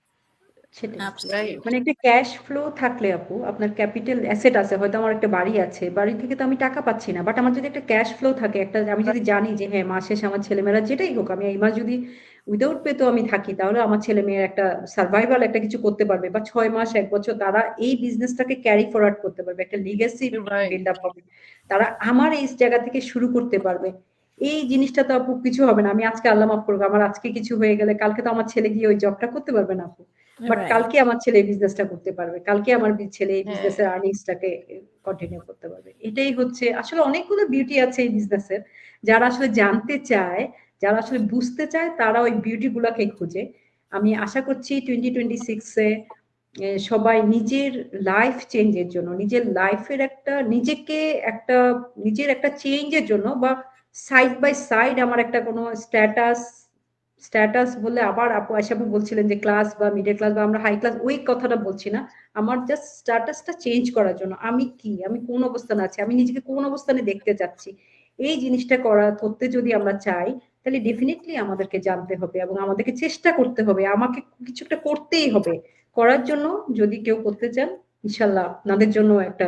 মানে একটা ক্যাশ ফ্লো থাকলে আপু, আপনার ক্যাপিটাল অ্যাসেট আছে, হয়তো আমার একটা বাড়ি আছে, বাড়ি থেকে তো আমি টাকা পাচ্ছি না, বাট আমার যদি একটা ক্যাশ ফ্লো থাকে, একটা আমি যদি জানি যে হ্যাঁ মাস শেষে আমার ছেলেমেয়েরা যেটাই হোক, আমি এই মাস যদি উইদাউট পে তো আমি থাকি, তাহলে আমার ছেলে মেয়ের একটা সার্ভাইভাল একটা কিছু করতে পারবে, বা 6 মাস 1 বছর তারা এই বিজনেসটাকে ক্যারি ফরওয়ার্ড করতে পারবে, একটা লিগেসি বিল্ড আপ হবে, তারা আমার এই জায়গা থেকে শুরু করতে পারবে। এই জিনিসটা তো আপু কিছু হবে না, আমি আজকে আল্লাহ মাফ করবো, আমার আজকে কিছু হয়ে গেলে কালকে তো আমার ছেলে গিয়ে ওই জবটা করতে পারবে না আপু, বাট কালকে আমার ছেলে এই বিজনেসটা করতে পারবে, কালকে আমার ছেলে এই বিজনেসের আর্নিংসটাকে কন্টিনিউ করতে পারবে। এটাই হচ্ছে আসলে অনেকগুলো বিউটি আছে এই বিজনেসের, যারা আসলে জানতে চায়, যারা আসলে বুঝতে চায়, তারা ওই বিউটি গুলাকে খুঁজে। আমি আশা করছি 2026-এ সবাই নিজের লাইফ চেঞ্জের জন্য, নিজের লাইফের নিজের একটা চেঞ্জের জন্য, বা সাইড বাই সাইড আমার একটা কোনো স্ট্যাটাস বললে আবার আপু আশাপু বলছিলেন যে ক্লাস বা মিডল ক্লাস বা আমরা হাই ক্লাস, ওই কথাটা বলছি না। আমার জাস্ট স্ট্যাটাসটা চেঞ্জ করার জন্য, আমি কোন অবস্থানে আছি, আমি নিজেকে কোন অবস্থানে দেখতে চাচ্ছি, এই জিনিসটা করতে যদি আমরা চাই, তাহলে ডেফিনেটলি আমাদেরকে জানতে হবে এবং আমাদেরকে চেষ্টা করতে হবে, আমাকে কিছু একটা করতেই হবে। করার জন্য যদি কেউ করতে চান, ইনশাল্লাহ আপনাদের জন্য একটা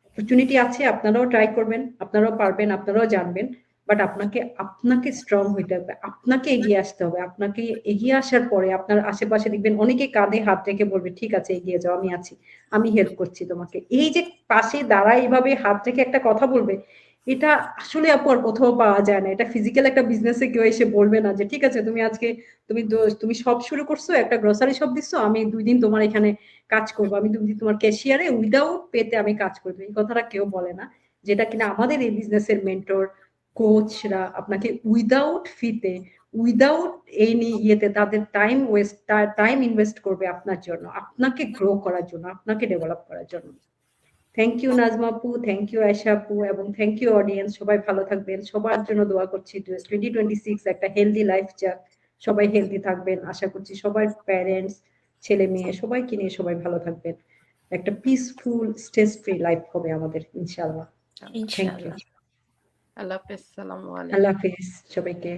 অপরচুনিটি আছে, আপনারাও ট্রাই করবেন, আপনারাও পারবেন, আপনারাও জানবেন। বাট আপনাকে স্ট্রং হইতে হবে, আপনাকে এগিয়ে আসতে হবে। আপনাকে এগিয়ে আসার পরে আপনার আশেপাশে দেখবেন অনেকে কাঁধে হাত রেখে বলবে ঠিক আছে এগিয়ে যাও, আমি আছি, আমি হেল্প করছি তোমাকে। এই যে পাশে দাঁড়ায় এইভাবে হাত রেখে একটা কথা বলবে, এটা আসলে আপু আর কোথাও পাওয়া যায় না। এটা ফিজিক্যাল একটা বিজনেসে কেউ এসে বলবে না যে ঠিক আছে তুমি আজকে তুমি সব শুরু করছো, একটা গ্রোসারি শপ দিচ্ছ, আমি 2 দিন তোমার এখানে কাজ করবো, আমি 2 দিন তোমার ক্যাশিয়ারে উইদাউট পেতে আমি কাজ করবো, এই কথাটা কেউ বলে না। যেটা কিনা আমাদের এই বিজনেসের মেন্টর কোচরা আপনাকে উইদাউট ফিতে, উইদাউট ইয়েতে তাদের টাইম ইনভেস্ট করবে আপনার জন্য, আপনাকে গ্রো করার জন্য, আপনাকে ডেভেলপ করার জন্য। থ্যাংক ইউ নাজমা আপু, থ্যাংক ইউ আয়শা আপু, এবং থ্যাংক ইউ অডিয়েন্স। সবাই ভালো থাকবেন, সবার জন্য দোয়া করছি 2026 একটা হেলদি লাইফ যাক, সবাই হেলদি থাকবেন। আশা করছি সবার প্যারেন্টস, ছেলে মেয়ে সবাইকে নিয়ে সবাই ভালো থাকবেন। একটা পিসফুল স্ট্রেস ফ্রি লাইফ হবে আমাদের ইনশাআল্লাহ। Thank you. ইনশাআল্লাহ। আল্লাহ হাফেজ, আসসালামু আলাইকুম। আল্লাহ হাফিজ সবাইকে।